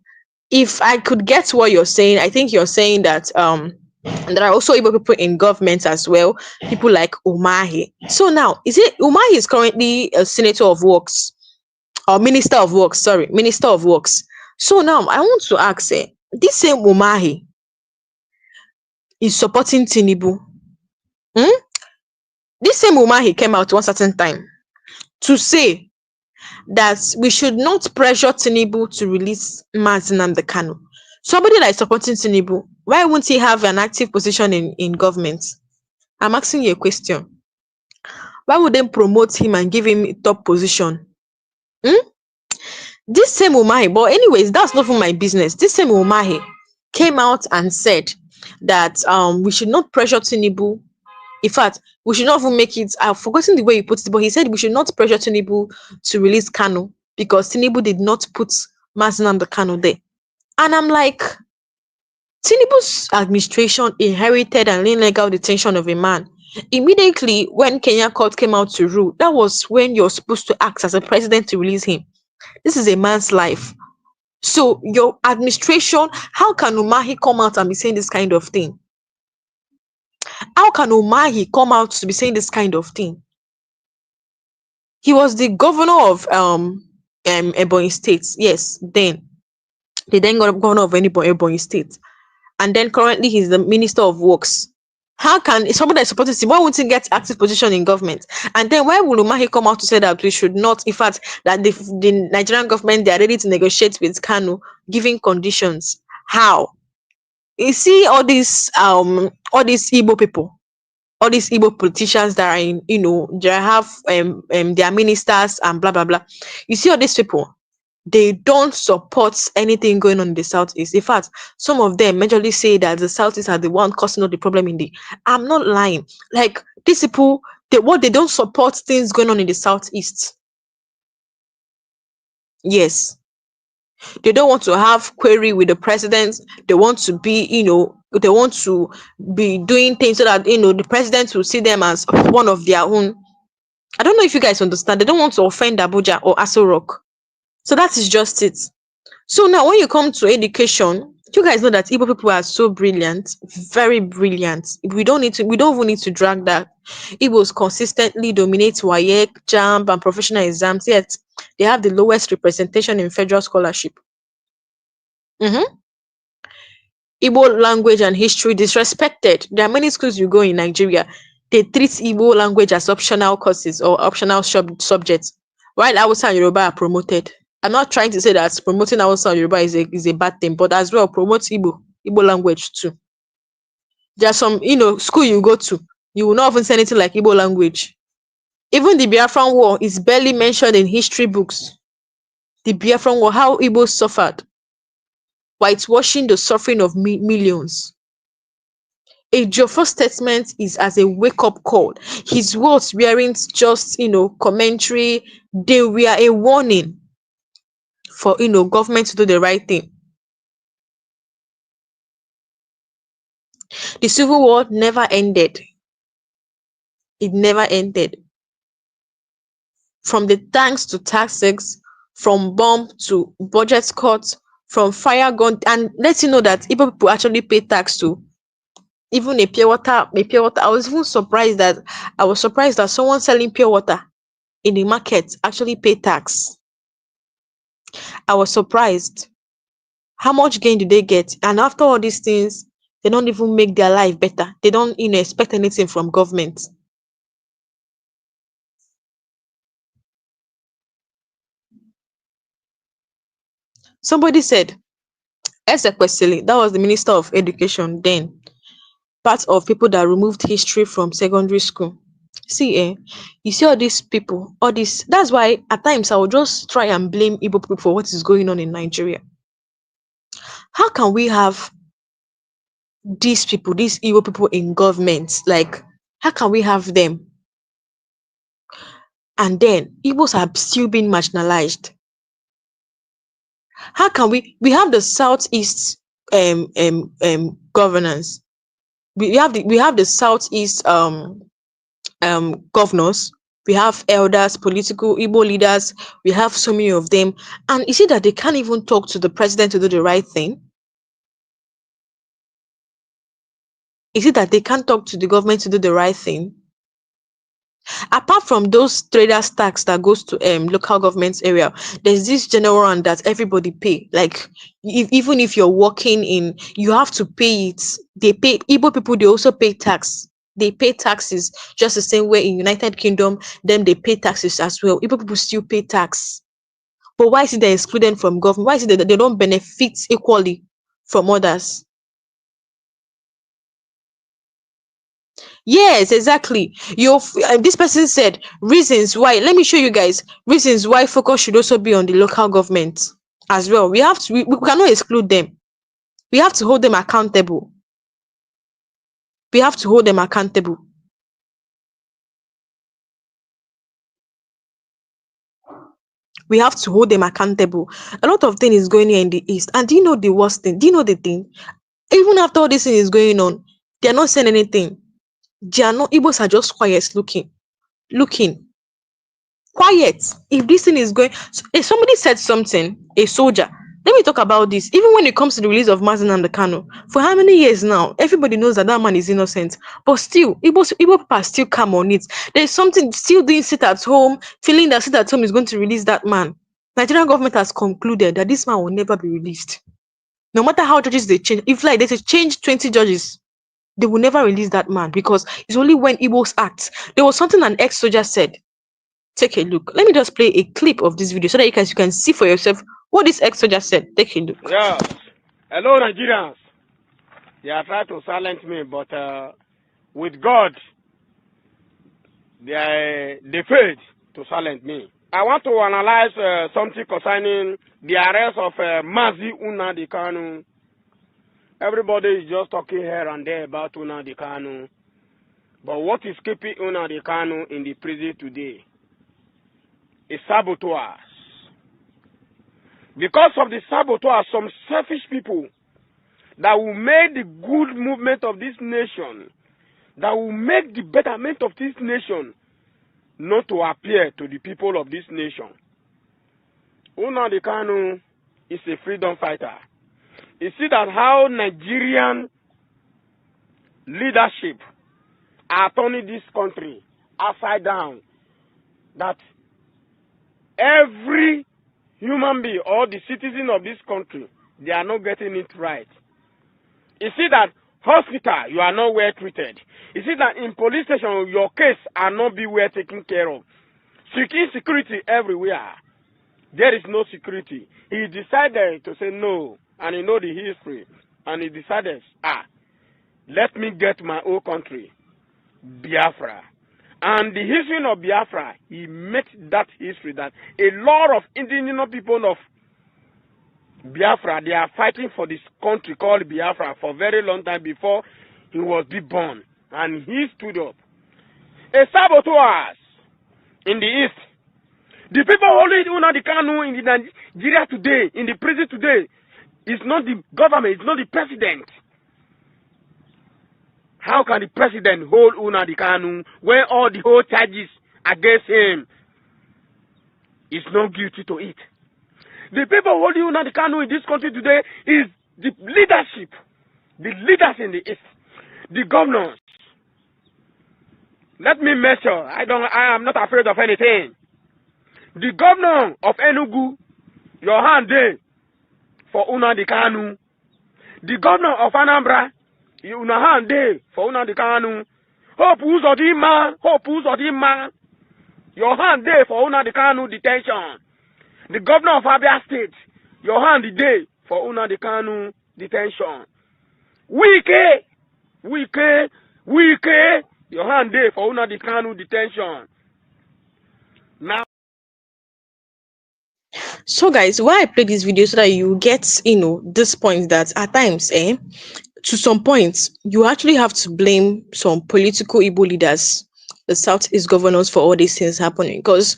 if I could get what you're saying, I think you're saying that there are also Igbo people in government as well, people like Umahi. So now, is it Umahi is currently a senator of works or minister of works? Sorry, minister of works. So now I want to ask, this same Umahi is supporting Tinubu. This same Umahi came out one certain time to say that we should not pressure Tinubu to release Nnamdi Kanu. Somebody that is supporting Tinubu, why won't he have an active position in government? I'm asking you a question. Why would they promote him and give him a top position? This same Umahi, but anyways, that's not for my business. This same Umahi came out and said that we should not pressure Tinubu. In fact, we should not even make it. I've forgotten the way he puts it, but he said we should not pressure Tinubu to release Kanu because Tinubu did not put Nnamdi Kanu there. And I'm like, Tinubu's administration inherited an illegal detention of a man. Immediately when Kenya court came out to rule, that was when you're supposed to act as a president to release him. This is a man's life. So your administration, how can Umahi come out and be saying this kind of thing? How can Umahi come out to be saying this kind of thing? He was the governor of Ebonyi State. Yes, then the then governor of Ebonyi State. And then currently he's the Minister of Works. How can somebody that supports him, why won't he get active position in government? And then why will Umahi come out to say that we should not, in fact, that the Nigerian government, they are ready to negotiate with Kanu, giving conditions? How? You see all these Igbo people, all these Igbo politicians that are in, they have their ministers and blah blah blah. You see all these people, they don't support anything going on in the Southeast. In fact, some of them majorly say that the Southeast are the one causing all the problem in the. I'm not lying. Like these people, They don't support things going on in the southeast. Yes. They don't want to have query with the president. They want to be, they want to be doing things so that the president will see them as one of their own. I don't know if you guys understand. They don't want to offend Abuja or Aso Rock. So that is just it. So now when you come to education, you guys know that Igbo people are so brilliant, very brilliant. We don't even need to drag that. Igbos consistently dominate WAEC, JAMB, and professional exams, yet they have the lowest representation in federal scholarship. Mhm. Igbo language and history disrespected. There are many schools you go in Nigeria, they treat Igbo language as optional courses or optional subjects, while Hausa and Yoruba are promoted. I'm not trying to say that promoting Hausa and Yoruba is a bad thing, but as well promote Igbo language too. There are some, school you go to, you will not even say anything like Igbo language. Even the Biafran War is barely mentioned in history books. The Biafran War, how Igbos suffered, whitewashing the suffering of millions. Ejiofor's statement is as a wake-up call. His words weren't just, commentary. They were a warning for, government to do the right thing. The Civil War never ended. It never ended. From the tanks to taxes, from bomb to budget cuts, from fire gun, and let you know that Igbo people actually pay tax too. Even a pure water. I was even surprised that someone selling pure water in the market actually pay tax. I was surprised. How much gain do they get? And after all these things, they don't even make their life better. They don't, expect anything from government. Somebody said, Ezekwesili, that was the Minister of Education then, part of people that removed history from secondary school. See, you see all these people, all this. That's why at times I will just try and blame Igbo people for what is going on in Nigeria. How can we have these people, these Igbo people in government? Like, how can we have them? And then Igbos are still being marginalized. How can we have the southeast governance? We have the southeast governors, we have elders, political Igbo leaders, we have so many of them, and you see that they can't even talk to the president to do the right thing. Is it that they can't talk to the government to do the right thing? Apart from those traders tax that goes to local government area, there's this general one that everybody pay. Like, even if you're working in, you have to pay it. They pay. Igbo people, they also pay tax. They pay taxes just the same way in United Kingdom. Then they pay taxes as well. Igbo people still pay tax. But why is it they're excluded from government? Why is it that they don't benefit equally from others? Yes, exactly. This person said reasons why. Let me show you guys reasons why focus should also be on the local government as well. We cannot exclude them. We have to hold them accountable. We have to hold them accountable. We have to hold them accountable. A lot of things is going on in the east. And do you know the worst thing? Do you know the thing? Even after all this thing is going on, they are not saying anything. They are not, Igbos are just quiet looking. Quiet. If this thing is going, if somebody said something, a soldier, let me talk about this. Even when it comes to the release of Mazen and the Kano, for how many years now, everybody knows that that man is innocent. But still, Igbo people are still calm on it. There's something still doing sit at home, feeling that sit at home is going to release that man. Nigerian government has concluded that this man will never be released. No matter how judges they change, if like they say change 20 judges, they will never release that man because it's only when Igbos act. There was something an ex-soldier said. Take a look. Let me just play a clip of this video so that you can see for yourself what this ex-soldier said. Take a look. Yeah. Hello, Nigerians. They are trying to silence me, but with God, they failed to silence me. I want to analyze something concerning the arrest of Mazi Nnamdi Kanu. Everybody is just talking here and there about Nnamdi Kanu. But what is keeping Nnamdi Kanu in the prison today is saboteurs. Because of the saboteurs, some selfish people that will make the good movement of this nation, that will make the betterment of this nation not to appear to the people of this nation. Nnamdi Kanu is a freedom fighter. You see that how Nigerian leadership are turning this country upside down. That every human being or the citizen of this country, they are not getting it right. You see that hospital, you are not well treated. You see that in police station, your case are not be well taken care of. Security everywhere. There is no security. He decided to say no, and he know the history, and he decided, let me get my own country, Biafra. And the history of Biafra, he met that history that a lot of indigenous people of Biafra, they are fighting for this country called Biafra for a very long time before he was born. And he stood up. A saboteurs in the east. The people holding Nnamdi Kanu in Nigeria today, in the prison today, is not the government, it's not the president. How can the president hold Nnamdi Kanu when all the whole charges against him is not guilty to it? The people holding Nnamdi Kanu in this country today is the leadership, the leaders in the east, the governors. Let me measure. I am not afraid of anything. The governor of Enugu, your hand there for Nnamdi Kanu. The governor of Anambra, your hand there for Nnamdi Kanu. Hope Uzodinma, your hand there for Nnamdi Kanu detention. The governor of Abia State, your hand there for Nnamdi Kanu detention. Wike, your hand there for Nnamdi Kanu detention. Now. So guys, why I play this video so that you get, this point that at times, to some points, you actually have to blame some political Igbo leaders, the Southeast governors, for all these things happening. Because,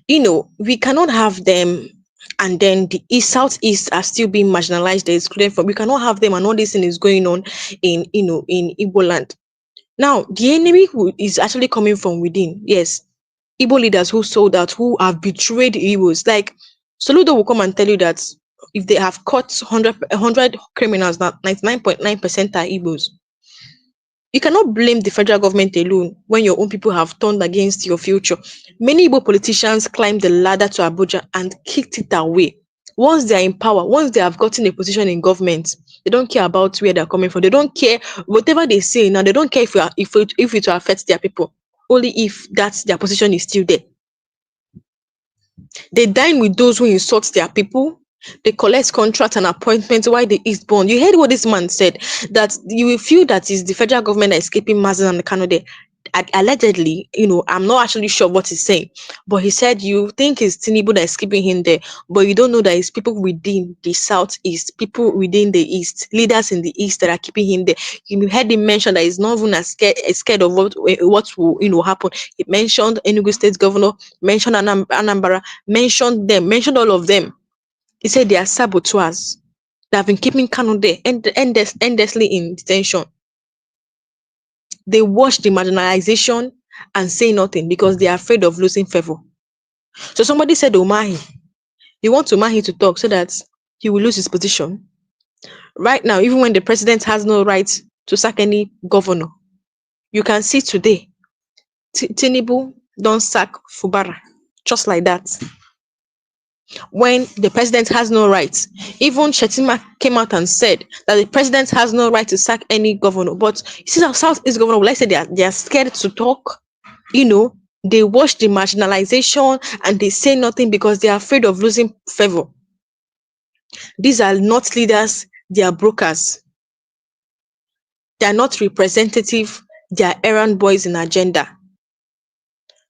we cannot have them and then the Southeast are still being marginalized, they're excluded from. We cannot have them and all this thing is going on in Igbo land. Now, the enemy who is actually coming from within, yes, Igbo leaders who sold out, who have betrayed Igbos. Like, Soludo will come and tell you that if they have caught 100 criminals, that 99.9% are Igbos. You cannot blame the federal government alone when your own people have turned against your future. Many Igbo politicians climbed the ladder to Abuja and kicked it away. Once they are in power, once they have gotten a position in government, they don't care about where they're coming from. They don't care whatever they say now. They don't care if it will affect their people. Only if that's their position is still there. They dine with those who insult their people. They collect contracts and appointments while the East born. You heard what this man said, that you will feel that it's the federal government that is keeping Mazen and the Kano there. Allegedly, I'm not actually sure what he's saying, but he said you think it's Tinubu that is keeping him there, but you don't know that it's people within the Southeast, people within the East, leaders in the East that are keeping him there. You heard him mention that he's not even as scared of what will happen. He mentioned Enugu State Governor, mentioned Anambra, mentioned all of them. He said they are saboteurs that have been keeping Kanu there endlessly in detention. They watch the marginalization and say nothing because they are afraid of losing favor. So somebody said, Umahi, you want Umahi to talk so that he will lose his position. Right now, even when the president has no right to sack any governor, you can see today, Tinubu don't sack Fubara, just like that. When the president has no rights, even Shetima came out and said that the president has no right to sack any governor. But you see, our Southeast governor, like I said, they are scared to talk. They watch the marginalization and they say nothing because they are afraid of losing favor. These are not leaders, they are brokers. They are not representative, they are errand boys in agenda.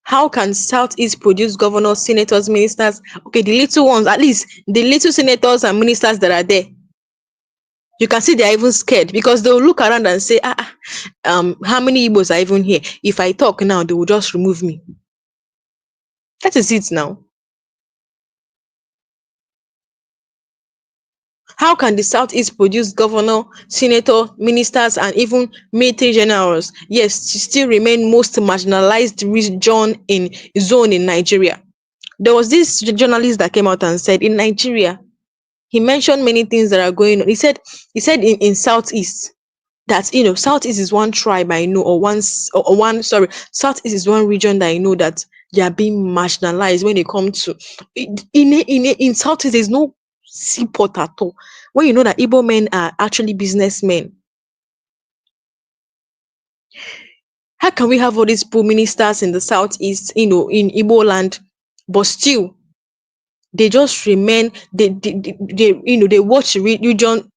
How can Southeast produce governors, senators, ministers? Okay, the little ones, at least the little senators and ministers that are there. You can see they are even scared because they'll look around and say, how many Igbos are even here? If I talk now, they will just remove me. That is it now. How can the Southeast produce governor, senator, ministers, and even military generals, yes, still remain most marginalized region in zone in Nigeria? There was this journalist that came out and said in Nigeria, he mentioned many things that are going on. He said in Southeast that Southeast is one tribe I know, or one sorry, Southeast is one region that I know that they are being marginalized when it comes to in Southeast. There's no seaport at all. When you know that Igbo men are actually businessmen, how can we have all these poor ministers in the Southeast, in Igbo land, but still they just remain they watch region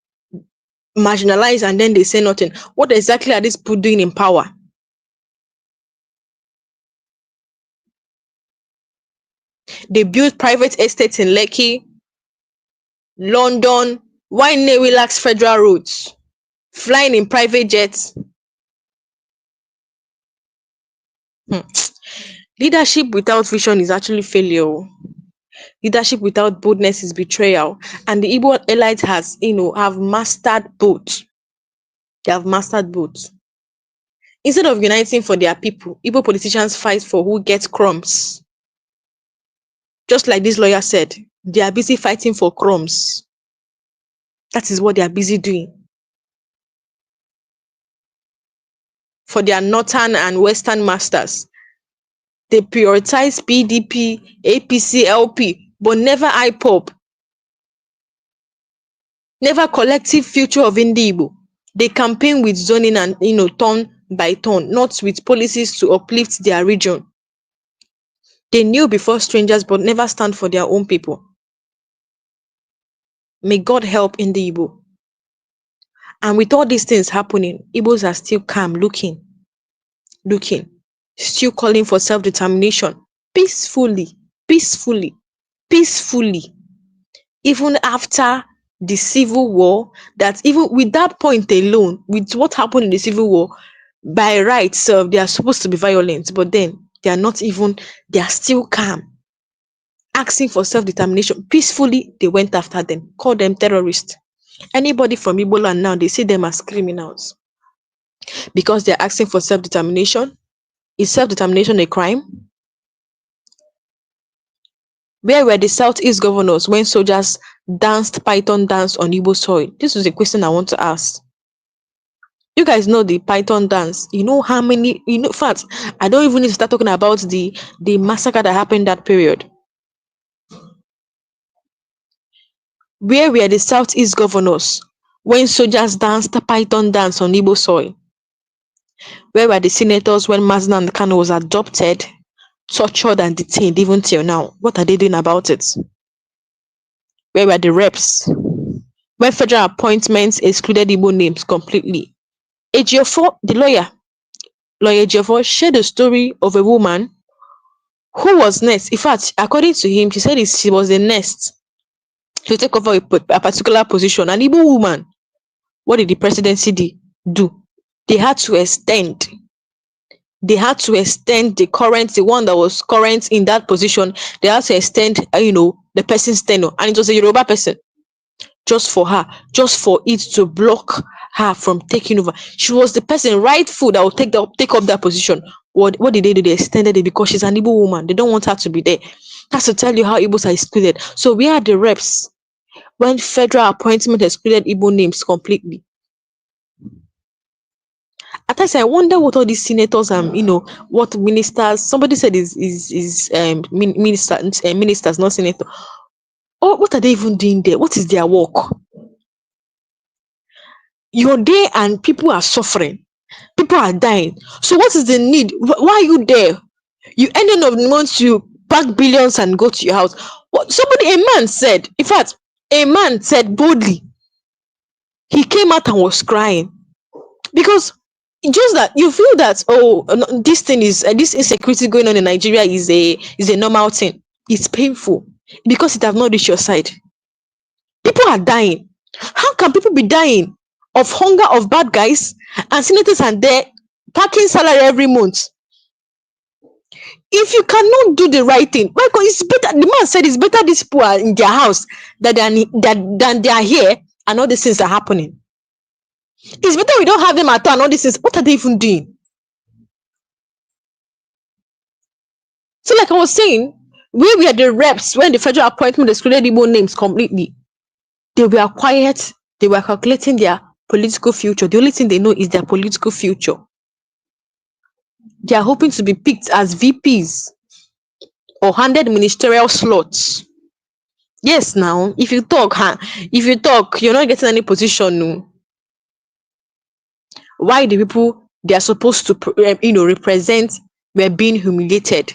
marginalized and then they say nothing? What exactly are these people doing in power? They build private estates in Lekki, London. Why they relax federal roads? Flying in private jets. Hmm. Leadership without vision is actually failure. Oh. Leadership without boldness is betrayal. And the Igbo elite have mastered both. They have mastered both. Instead of uniting for their people, Igbo politicians fight for who gets crumbs. Just like this lawyer said, they are busy fighting for crumbs. That is what they are busy doing. For their northern and western masters, they prioritize PDP, APC, LP, but never IPOB, never collective future of Igbo. They campaign with zoning and turn by turn, not with policies to uplift their region. They kneel before strangers but never stand for their own people. May God help Igbo. And with all these things happening, Igbos are still calm, looking, still calling for self-determination, peacefully, peacefully, peacefully. Even after the Civil War, that even with that point alone, with what happened in the Civil War, by rights, they are supposed to be violent, but then they are still calm, asking for self-determination. Peacefully, they went after them, called them terrorists. Anybody from Igbo land now, they see them as criminals because they're asking for self-determination. Is self-determination a crime? Where were the Southeast governors when soldiers danced Python dance on Igbo soil? This is a question I want to ask. You guys know the Python dance. You know how many, in fact, I don't even need to start talking about the massacre that happened that period. Where were the Southeast governors when soldiers danced Python dance on Igbo soil? Where were the senators when Mazda Kano was adopted, tortured and detained even till now? What are they doing about it? Where were the reps when federal appointments excluded Igbo names completely? Ejiofor, the lawyer Ejiofor, shared a story of a woman who was next. In fact, according to him, she said she was the next to take over a particular position. An Igbo woman. What did the presidency do? They had to extend. The one that was current in that position. They had to extend, the person's tenure, and it was a Yoruba person. Just for it to block her from taking over. She was the person rightful that would take up that position. What did they do? They extended it because she's an Igbo woman. They don't want her to be there. That's to tell you how Igbos are excluded. So we are the reps when federal appointment excluded Igbo names completely. At times I wonder what all these senators what ministers. Somebody said is ministers, not senator. Oh, what are they even doing there? What is their work? You're there and people are suffering. People are dying. So what is the need? Why are you there? You ending of the month, you pack billions and go to your house. A man said, in fact, a man said boldly, he came out and was crying because just that you feel that this thing is this insecurity going on in Nigeria is a normal thing. It's painful because it have not reached your side. People are dying. How can people be dying of hunger, of bad guys, and senators are there packing salary every month? If you cannot do the right thing, why? Because it's better. The man said it's better these people are in their house than they are here and all these things are happening. It's better we don't have them at all and all these things. What are they even doing? So, like I was saying, we were the reps when the federal appointment excluded Igbo names completely. They were quiet. They were calculating their political future. The only thing they know is their political future. They are hoping to be picked as VPs or handed ministerial slots. Yes, now if you talk, if you talk, you're not getting any position. No. Why the people they are supposed to, represent were being humiliated?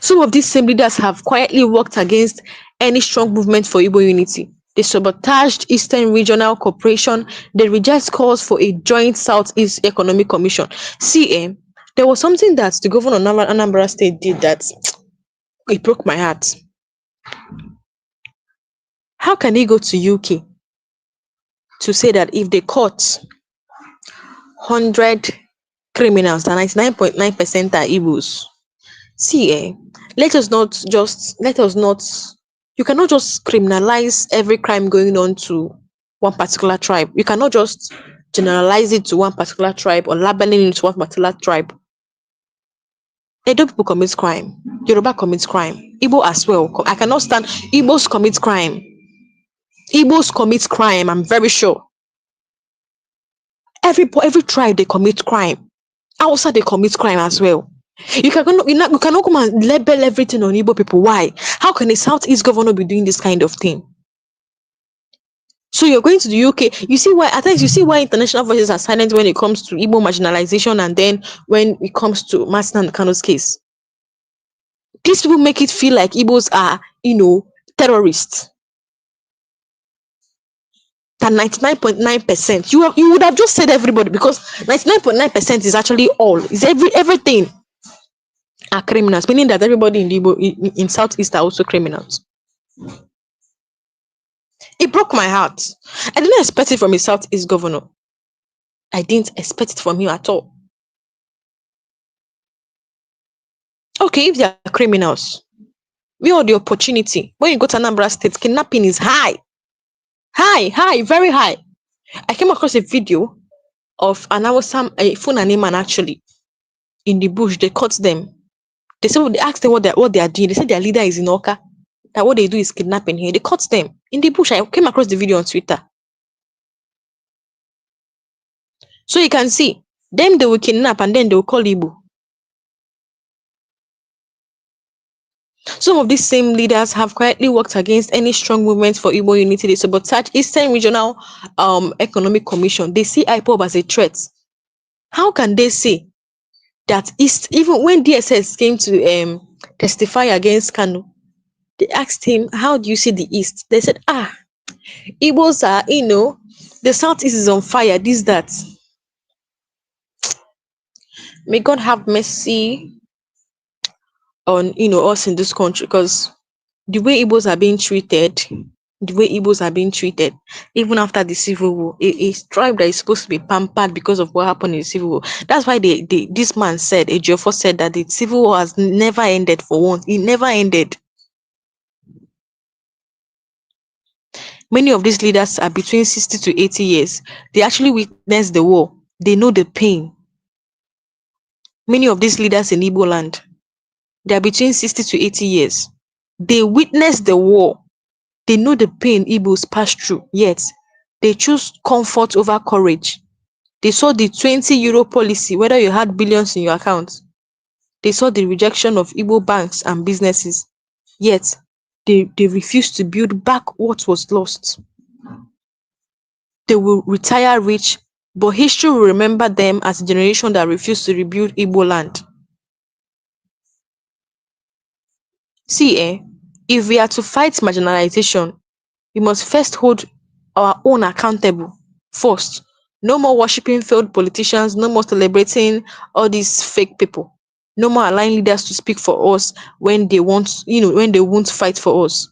Some of these same leaders have quietly worked against any strong movement for Igbo unity. They sabotaged Eastern Regional Cooperation. They reject calls for a joint Southeast Economic Commission. See, there was something that the governor of Anambra State did that it broke my heart. How can he go to UK to say that if they caught 100 criminals, and 99.9% are Igbos? See, let us not, you cannot just criminalize every crime going on to one particular tribe. You cannot just generalize it to one particular tribe or labeling it to one particular tribe. Edo people commit crime. Yoruba commits crime. Igbo as well. I cannot stand. Igbos commit crime. Igbos commit crime, I'm very sure. Every tribe, they commit crime. Outside, they commit crime as well. You cannot come and label everything on Igbo people. Why? How can a Southeast governor be doing this kind of thing? So you're going to the UK. You see why at times you see why international voices are silent when it comes to Igbo marginalization, and then when it comes to Martin and Kano's case. These people make it feel like Igbos are, terrorists. Than 99.9%. You would have just said everybody, because 99.9% is actually all. Is everything are criminals, meaning that everybody in the Igbo, in Southeast are also criminals. It broke my heart. I didn't expect it from a Southeast governor. I didn't expect it from him at all. Okay, if they are criminals, we have the opportunity. When you go to Anambra State, kidnapping is high, very high. I came across a video of a Funani man actually in the bush. They caught them. They asked them what they are doing. They said their leader is in Oka. That what they do is kidnapping here. They caught them in the bush. I came across the video on Twitter. So you can see them, they will kidnap and then they will call Igbo. Some of these same leaders have quietly worked against any strong movements for Igbo unity. They sabotage Eastern Regional Economic Commission. They see IPOB as a threat. How can they say that East, even when DSS came to testify against Kanu, they asked him, how do you see the East? They said, Igbos are, the Southeast is on fire, this, that. May God have mercy on, us in this country, because the way Igbos are being treated, even after the Civil War, a tribe that is supposed to be pampered because of what happened in the Civil War. That's why this man said, Ejiofor said, that the Civil War has never ended for once. It never ended. Many of these leaders are between 60 to 80 years. They actually witnessed the war. They know the pain. Many of these leaders in Igbo land, they are between 60 to 80 years. They witnessed the war. They know the pain Igbos passed through, yet they choose comfort over courage. They saw the 20 euro policy, whether you had billions in your account. They saw the rejection of Igbo banks and businesses, yet they refused to build back what was lost. They will retire rich, but history will remember them as a generation that refused to rebuild Igbo land. See, if we are to fight marginalization, we must first hold our own accountable first. No more worshiping failed politicians, no more celebrating all these fake people. No more allowing leaders to speak for us when they won't fight for us.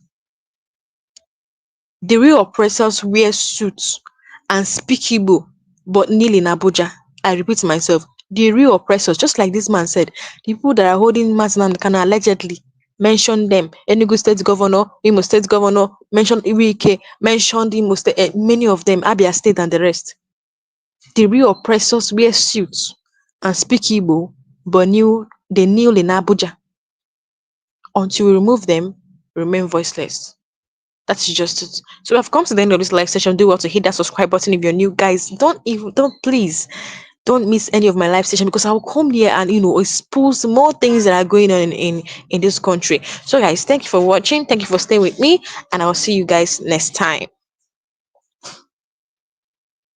The real oppressors wear suits and speak Igbo, but kneel in Abuja. I repeat myself. The real oppressors, just like this man said, the people that are holding Mazi Nnamdi allegedly, mention them. Enugu State Governor, Imo State Governor, mention Iwike, mentioned Imo State, many of them, Abia State and the rest. The real oppressors wear suits and speak Igbo, but they kneel in Abuja. Until we remove them, remain voiceless. That's just it. So I've come to the end of this live session. Do well to hit that subscribe button if you're new, guys. Don't please don't miss any of my live session, because I'll come here and expose more things that are going on in this country. So guys, thank you for watching. Thank you for staying with me, and I'll see you guys next time.